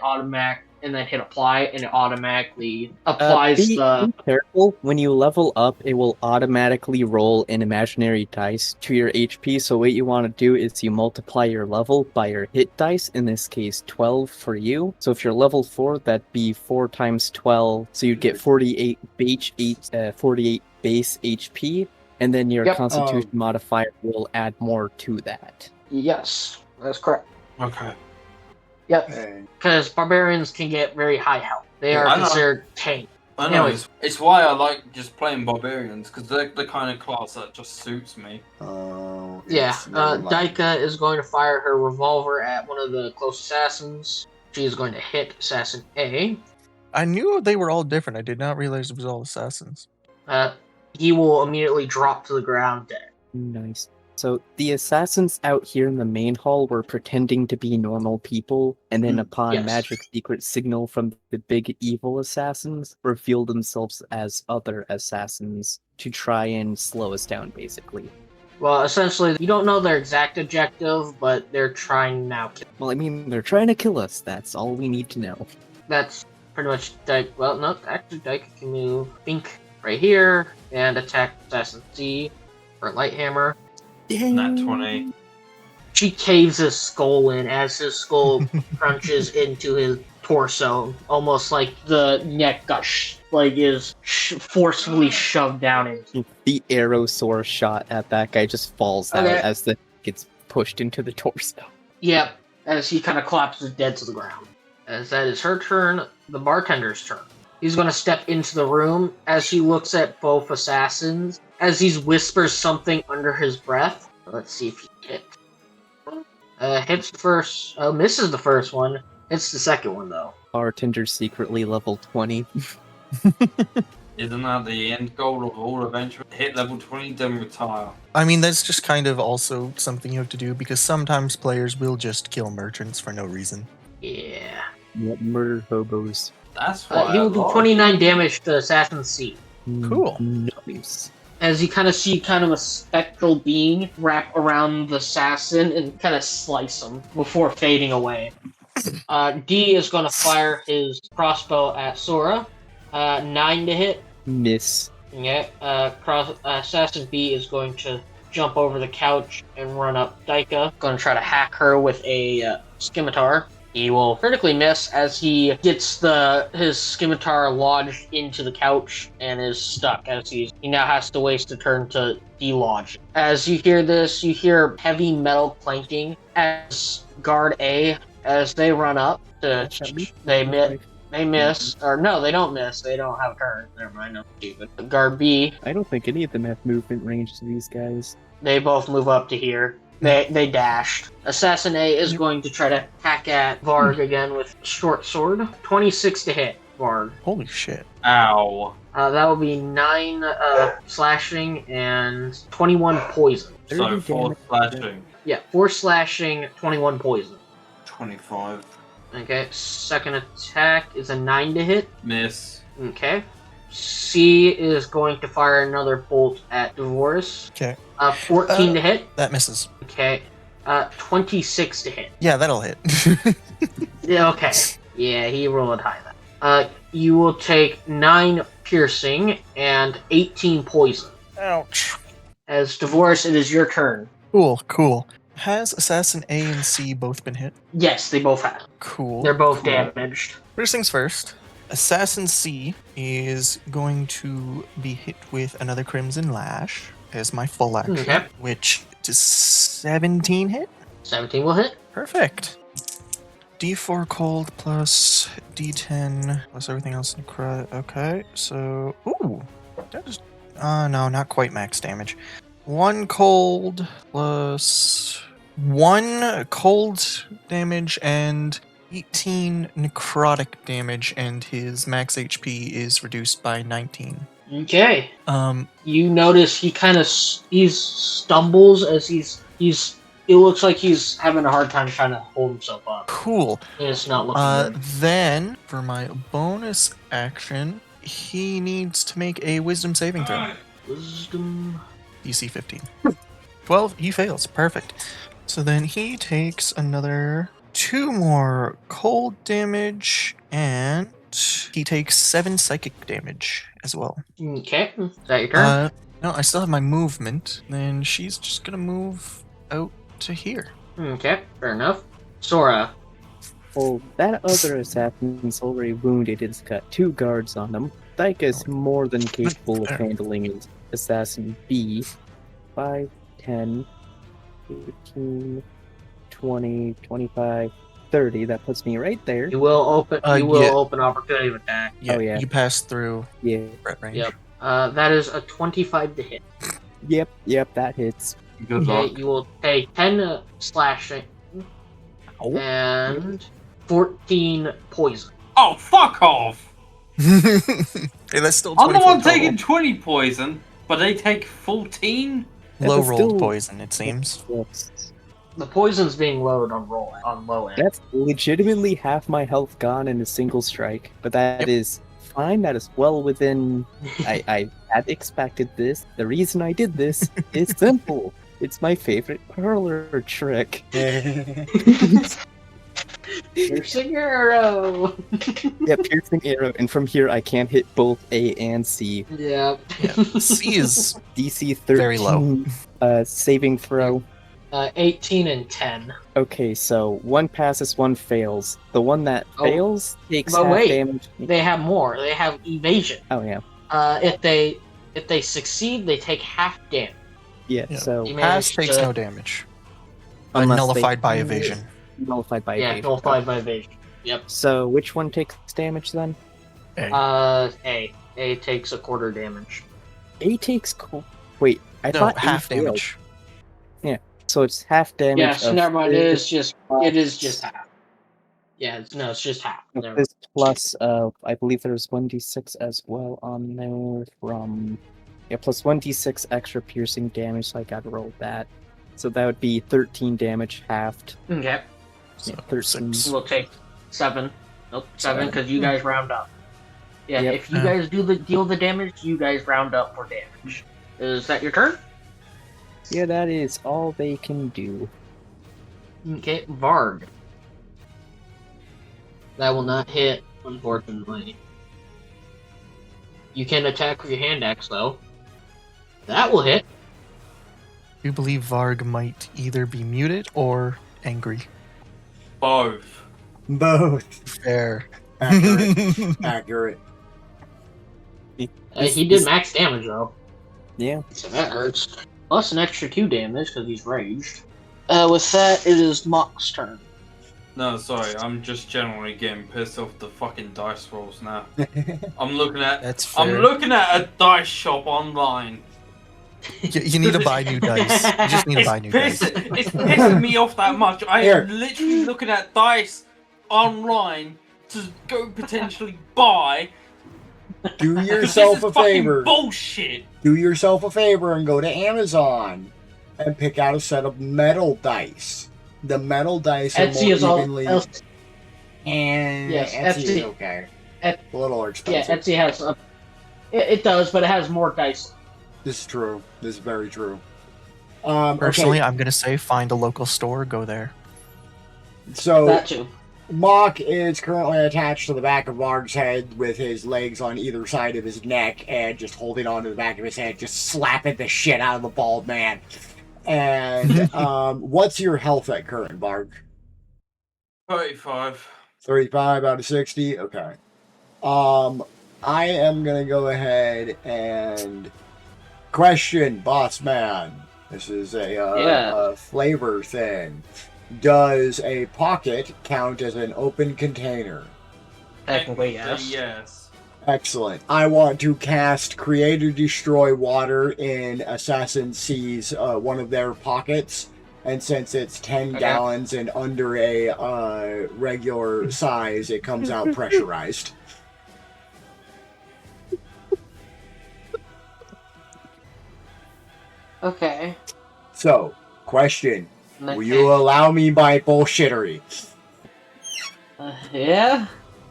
hit apply, and it automatically applies Be careful. When you level up, it will automatically roll an imaginary dice to your HP. So what you want to do is you multiply your level by your hit dice. In this case, 12 for you. So if you're level 4, that'd be 4 times 12. So you'd get 48 base HP, and then your Yep. Constitution modifier will add more to that. Yes, that's correct. Okay. Yep, Hey. because barbarians can get very high health. They are I know. considered tank. I know. Anyways. It's why I like just playing barbarians, because they're the kind of class that just suits me. Oh, Yeah, never mind. Daika is going to fire her revolver at one of the close assassins. She is going to hit Assassin A. I knew they were all different. I did not realize it was all assassins. He will immediately drop to the ground dead. Nice. So the assassins out here in the main hall were pretending to be normal people, and then upon Yes. magic secret signal from the big evil assassins, revealed themselves as other assassins to try and slow us down, basically. Well, essentially, you don't know their exact objective, but they're trying now. Well, I mean, they're trying to kill us. That's all we need to know. That's pretty much Daika. Well, no, actually, Daika can move Bink right here and attack Assassin C for a light hammer. Nat 20. She caves his skull in as his skull crunches into his torso, almost like the neck got forcefully shoved down in. The arrow source shot at that guy just falls out Okay. as the gets pushed into the torso. Yep, as he kind of collapses dead to the ground. As that is her turn, the bartender's turn. He's going to step into the room as he looks at both assassins, as he whispers something under his breath. Let's see if he hits. Hits the first, misses the first one, hits the second one though. Bartender secretly level 20. Isn't that the end goal of all adventure? Hit level 20, then retire. I mean, that's just kind of also something you have to do because sometimes players will just kill merchants for no reason. Yeah. Yep, murder hobos. That's why He will do 29 damage to Assassin C. Cool. Nice. As you kind of see a spectral being wrap around the assassin and kind of slice him before fading away. D is going to fire his crossbow at Sora. 9 to hit. Miss. Yeah. Assassin B is going to jump over the couch and run up Daika. Going to try to hack her with a scimitar. He will critically miss as he gets his scimitar lodged into the couch and is stuck as he now has to waste a turn to delodge. As you hear this, you hear heavy metal clanking as guard A, as they run up to they miss, or no, they don't miss. They don't have a turn. Never mind, I'm stupid. Guard B, I don't think any of them have movement range to these guys. they both move up to here. They dashed. Assassin A is going to try to hack at Varg again with short sword. 26 to hit, Varg. Holy shit. Ow. That will be 9 slashing and 21 poison. So 30 4 damage. slashing. Yeah, 4 slashing, 21 poison. 25. Okay, second attack is a 9 to hit. Miss. Okay. C is going to fire another bolt at Divorce. Okay. 14 to hit. That misses. Okay. 26 to hit. Yeah, that'll hit. Yeah, okay. Yeah, he rolled high then. You will take 9 piercing and 18 poison. Ouch. As Divorce, it is your turn. Cool. Has Assassin A and C both been hit? Yes, they both have. Cool. They're both Cool. damaged. First things first. Assassin C is going to be hit with another Crimson Lash as my full action, Okay. which does 17 hit. 17 will hit. Perfect. D4 cold plus D10 plus everything else in credit. Okay, so that is no, not quite max damage. 1 cold plus 1 cold damage and 18 necrotic damage, and his max HP is reduced by 19. Okay. Um, You notice he stumbles as it looks like he's having a hard time trying to hold himself up. cool. It's not looking good. Then for my bonus action, he needs to make a wisdom saving throw. Wisdom. DC 15. 12, he fails. Perfect. So then he takes another 2 more cold damage, and he takes 7 psychic damage as well. Okay, is that your turn? No, I still have my movement. Then she's just gonna move out to here. Okay, fair enough. Sora. Well, that other assassin's already wounded. It's got 2 guards on him. Dyke is more than capable of handling his assassin B. 5, 10, 15, 20, 25, 30. That puts me right there. You will open. Yeah. Open opportunity with that. Yeah, Oh, yeah. you pass through Yeah. threat range. Yep. That is a 25 to hit. Yep, that hits. Good Okay, luck. you will take 10 slashing Ow. and 14 poison. Oh, fuck off! Hey, that's still I'm the 24 one total. taking 20 poison, but they take 14? Low That's rolled still- poison, it seems. The poison's being lowered on low end. That's legitimately half my health gone in a single strike, but that Yep. is fine. That is well within. I had expected this. The reason I did this is simple. It's my favorite parlor trick. Piercing arrow. Yeah, piercing arrow, and from here I can hit both A and C. Yep. Yeah, C is DC 13. Very low. Saving throw. 18 and 10. Okay, so one passes, one fails. The one that Oh, fails takes but half wait. damage. They have more. They have evasion. Oh yeah, If they succeed, they take half damage. yeah. Yeah. So You pass managed takes to- no damage. Unless they- Nullified by evasion. nullified by Yeah, evasion. nullified by evasion. So which one takes damage then? A takes a quarter damage. A takes wait, I No, thought A half failed. damage. So it's half damage. Yes, of never mind. this It is just half. Yeah, it's just half. of Never this plus I believe there's 1d6 as well on there from plus 1d6 extra piercing damage, so I gotta roll that. So that would be 13 damage halved. Okay, So, 13. 6. we'll take 7. Nope, 7 because you guys round up. Yeah, Yep. if you guys deal the damage, you guys round up for damage. Is that your turn? Yeah, that is all they can do. Okay, Varg. That will not hit, unfortunately. You can attack with your hand axe, though. That will hit. You believe Varg might either be muted or angry. Both. Both. Fair. Accurate. Accurate. He did max damage, though. Yeah. So that hurts. Plus an extra 2 damage because he's raged. With that, it is Mock's turn. No, sorry, I'm just generally getting pissed off the fucking dice rolls now. I'm looking at a dice shop online. You need to buy new dice. You just need to buy new dice. It's pissing me off that much. I Here. am literally looking at dice online to go potentially buy. Do This yourself is a fucking favor. bullshit. Do yourself a favor and go to Amazon and pick out a set of metal dice. The metal dice are Etsy is more all. evenly. And Yes, Etsy is Etsy. okay. Et- A little Yeah, expensive. Etsy has. It does, but it has more dice. This is true. This is very true. Personally, okay, I'm gonna say find a local store, go there. so That too. Mock is currently attached to the back of Varg's head with his legs on either side of his neck and just holding onto the back of his head, just slapping the shit out of the bald man. And what's your health at current, Varg? 35. 35 out of 60? Okay. I am going to go ahead and question Boss Man. This is a flavor thing. Does a pocket count as an open container? Technically, yes. Yes. Excellent. I want to cast Create or Destroy Water in Assassin C's one of their pockets. And since it's 10 Okay. gallons and under a regular size, it comes out pressurized. Okay. So, question. Will Okay. you allow me my bullshittery? Yeah.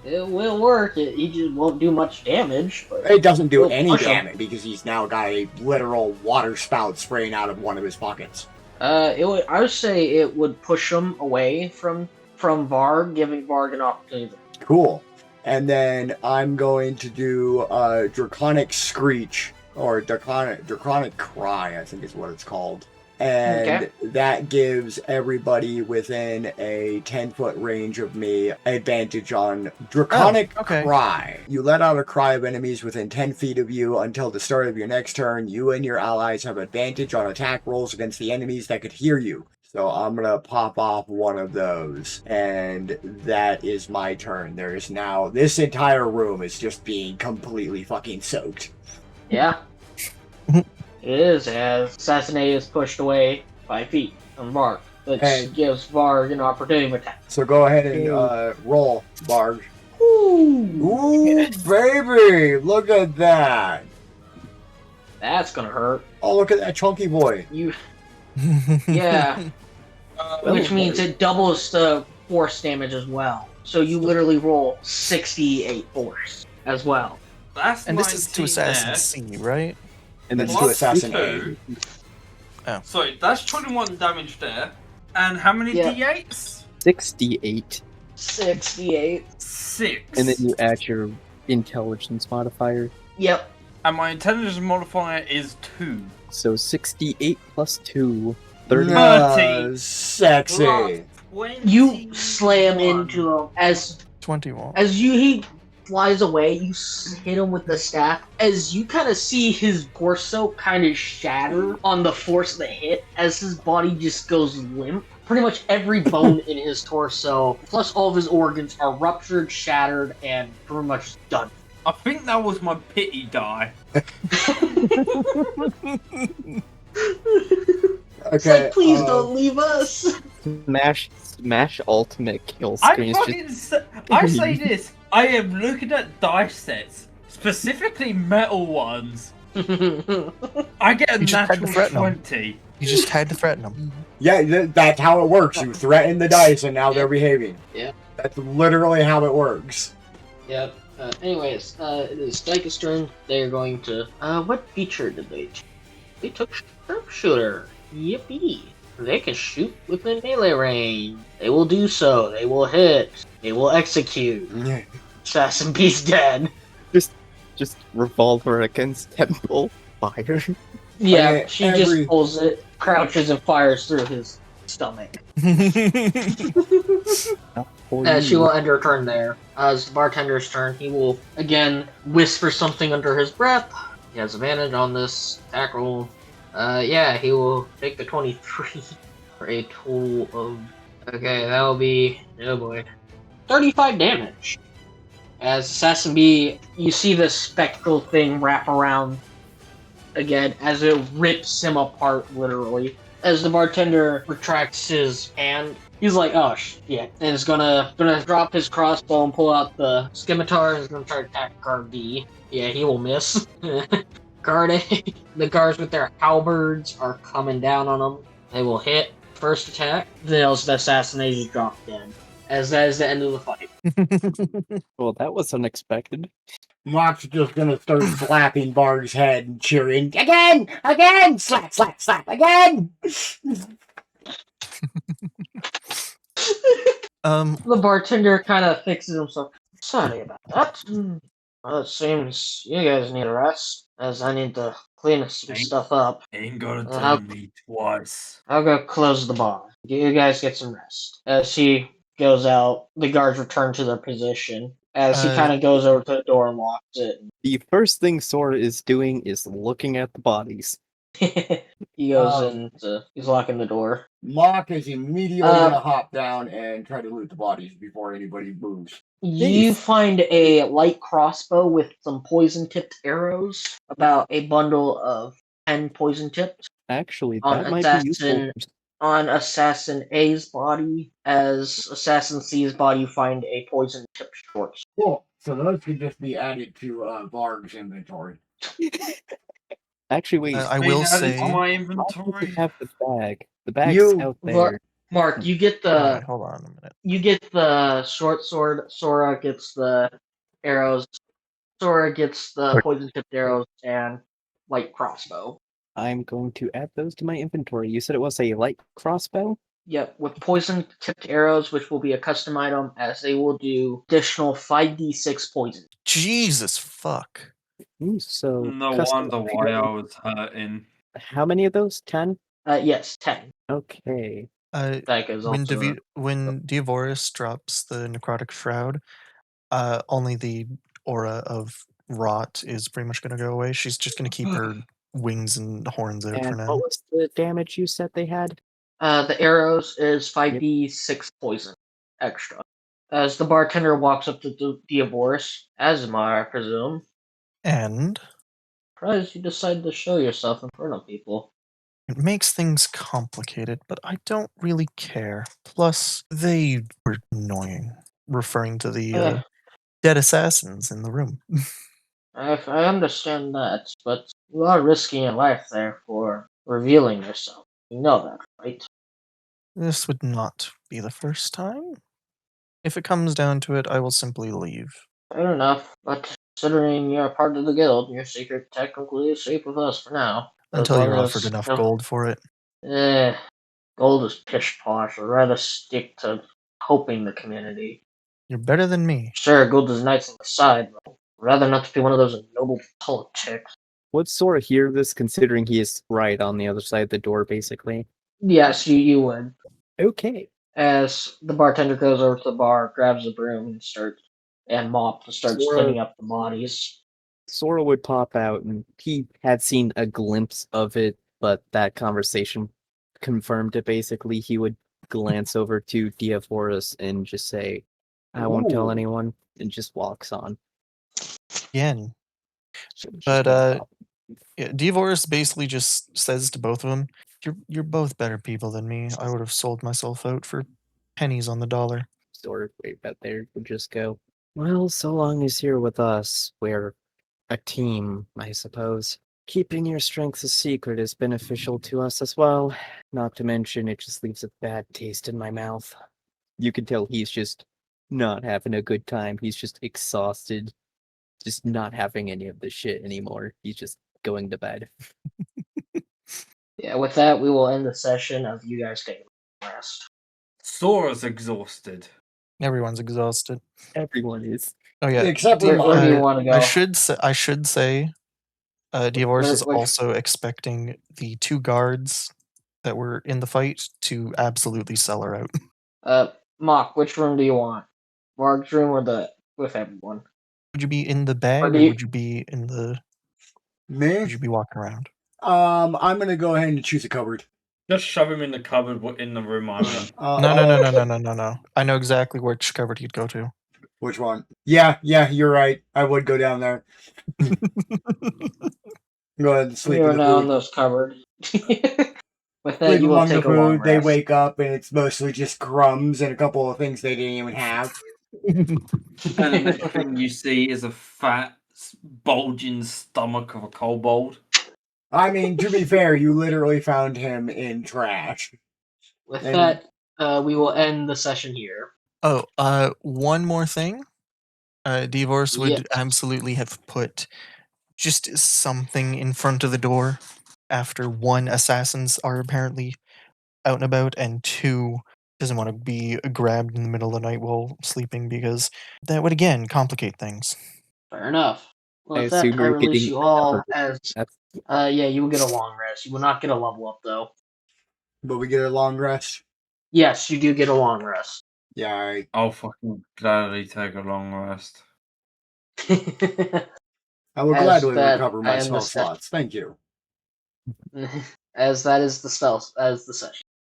It will work. He just won't do much damage. But It doesn't do We'll any push him. damage because he's now got a literal water spout spraying out of one of his pockets. I would say it would push him away from Varg, giving Varg an opportunity. Cool. And then I'm going to do Draconic Screech, or Draconic Cry, I think is what it's called. And that gives everybody within a 10-foot range of me advantage on Draconic Cry. You let out a cry of enemies within 10 feet of you until the start of your next turn. You and your allies have advantage on attack rolls against the enemies that could hear you. So I'm going to pop off one of those, and that is my turn. There is now, this entire room is just being completely fucking soaked. Yeah. It is, as Assassinate is pushed away 5 feet from Varg, which gives Varg an opportunity to attack. So go ahead and roll, Varg. Ooh, baby! Look at that! That's gonna hurt. Oh, look at that chunky boy. Yeah. Which means it doubles the force damage as well. So you literally roll 68 force as well. That's And this is to 19 Assassin there. C, right? And then to Plus Assassin two. A. Oh. Sorry, that's 21 damage there. And how many Yeah. d8s? 68. 68. 6. And then you add your intelligence modifier. Yep. And my intelligence modifier is 2. So 68 plus 2. 30. Sexy. Plus You slam 21. into him as 21. he flies away. You hit him with the staff. As you kind of see his torso kind of shatter on the force of the hit, as his body just goes limp. Pretty much every bone in his torso, plus all of his organs, are ruptured, shattered, and pretty much done. I think that was my pity die. It's Okay. like, please don't leave us. Smash ultimate kill I screen. fucking I say this. I am looking at dice sets, specifically metal ones. I get a You just had to natural threaten 'em. 20. You just had to threaten him. Yeah, that's how it works. You threaten the dice and now they're behaving. Yeah. That's literally how it works. Yep. Anyways, it is Dyke's turn. They're going to. What feature did they take? They took Sharpshooter. Yippee. They can shoot within melee range. They will do so. They will hit. They will execute. Assassin B's dead. Just revolver against temple fire. Yeah, Okay, she just pulls it, crouches, and fires through his stomach. She will end her turn there. As the bartender's turn, he will again whisper something under his breath. He has advantage on this attack roll. Yeah, he will take the 23 for a total of. Okay, that will be. Oh boy. 35 damage. As Assassin B, you see the spectral thing wrap around again as it rips him apart, literally. As the bartender retracts his hand, he's like, "Oh shit!" and is gonna drop his crossbow and pull out the scimitar. And is gonna try to attack guard B. Yeah, he will miss. Guard A, the guards with their halberds are coming down on him. They will hit first attack. Then the assassination drop dead. As that is the end of the fight. Well, that was unexpected. Mock's just gonna start slapping Barg's head and cheering, again! Again! Slap, slap, slap, again! The bartender kind of fixes himself. Sorry about that. Well, it seems you guys need a rest, as I need to clean some stuff up. Ain't gonna I'll- tell me twice. I'll go close the bar. You guys get some rest. As he goes out, the guards return to their position. As he kind of goes over to the door and locks it. The first thing Sora is doing is looking at the bodies. He goes in. He's locking the door. Mock is immediately gonna hop down and try to loot the bodies before anybody moves. You find a light crossbow with some poison-tipped arrows. About a bundle of 10 poison tips. Actually, On that might be useful. Assassin- On Assassin A's body. As Assassin C's body, you find a poison-tipped short sword. Cool. So those could just be added to Varg's inventory. Actually, wait. I Being will added say, to my I inventory. have the bag. The bag's You- out there. Mark, you get Alright, the hold on a minute. short sword. Sora gets the arrows. Sora gets the poison tipped arrows and light crossbow. I'm going to add those to my inventory. You said it was a light crossbow? Yep, with poison tipped arrows, which will be a custom item, as they will do additional 5d6 poison. Jesus fuck. Ooh, so No custom wonder why I item. was hurting. How many of those? 10? Yes, 10. Okay. That goes When also. when Diavoris drops the necrotic shroud, only the aura of rot is pretty much going to go away. She's just going to keep her wings and horns out for And now. what was the damage you said they had? The arrows is 5d6 poison extra. As the bartender walks up to Diavoris, Asmar, I presume. And Surprised you decided to show yourself in front of people. it makes things complicated, but I don't really care. Plus, they were annoying, referring to the dead assassins in the room. I understand that, but you are risking your life there for revealing yourself. You know that, right? This would not be the first time. If it comes down to it, I will simply leave. Fair enough, but considering you're part of the guild, your secret technically is safe with us for now. As Until long you're as offered enough gold for it. Gold is pish posh. I'd rather stick to helping the community. You're better than me. Sure, gold is nice on the side, but I'd rather not to be one of those noble politics. Would Sora hear this, considering he is right on the other side of the door, basically? Yes, you would. Okay. As the bartender goes over to the bar, grabs a broom and mop and starts Sora- cleaning up the bodies. Sora would pop out, and he had seen a glimpse of it, but that conversation confirmed it. Basically, he would glance over to Diaforas and just say, "I won't tell Ooh. anyone," and just walks on. Again. So it's But, just gonna pop. Yeah, Diavoris basically just says to both of them, You're both better people than me. I would have sold myself out for pennies on the dollar." Sora right out there would just go, "Well, so long as you're with us, we're a team, I suppose. Keeping your strength a secret is beneficial to us as well. Not to mention, it just leaves a bad taste in my mouth." You can tell he's just not having a good time. He's just exhausted, just not having any of this shit anymore. He's just going to bed. Yeah, with that, we will end the session of you guys taking a rest. Sora's exhausted. Everyone's exhausted. Everyone is. Oh yeah. Except for Where do you Mark. want to go? I should say Diavoris is Which- also expecting the 2 guards that were in the fight to absolutely sell her out. Mock, which room do you want? Mark's room or the with everyone? Would you be in the bag do or you- would you be in the Me? would you be walking around? I'm gonna go ahead and choose a cupboard. Just shove him in the cupboard in the room I'm in. No. I know exactly which cupboard he'd go to. Which one? Yeah, you're right. I would go down there. Go ahead and sleep You in are the now in food. those cupboard. With that, Sleep you will among the take a long food. They rest. wake up and it's mostly just crumbs and a couple of things they didn't even have. And the next thing you see is a fat, bulging stomach of a kobold. I mean, to be fair, you literally found him in trash. With And- that, we will end the session here. Oh, one more thing. Divorce would Yes. absolutely have put just something in front of the door after 1, assassins are apparently out and about, and 2, doesn't want to be grabbed in the middle of the night while sleeping because that would again complicate things. Fair enough. Well, I with that, assume I you're release getting you all another- as. That's Yeah, you will get a long rest. You will not get a level up, though. But we get a long rest. Yes, you do get a long rest. Yeah, alright. I'll fucking gladly take a long rest. I will As gladly that, recover I my end the spell session. slots. Thank you. As that is the spell, as the session.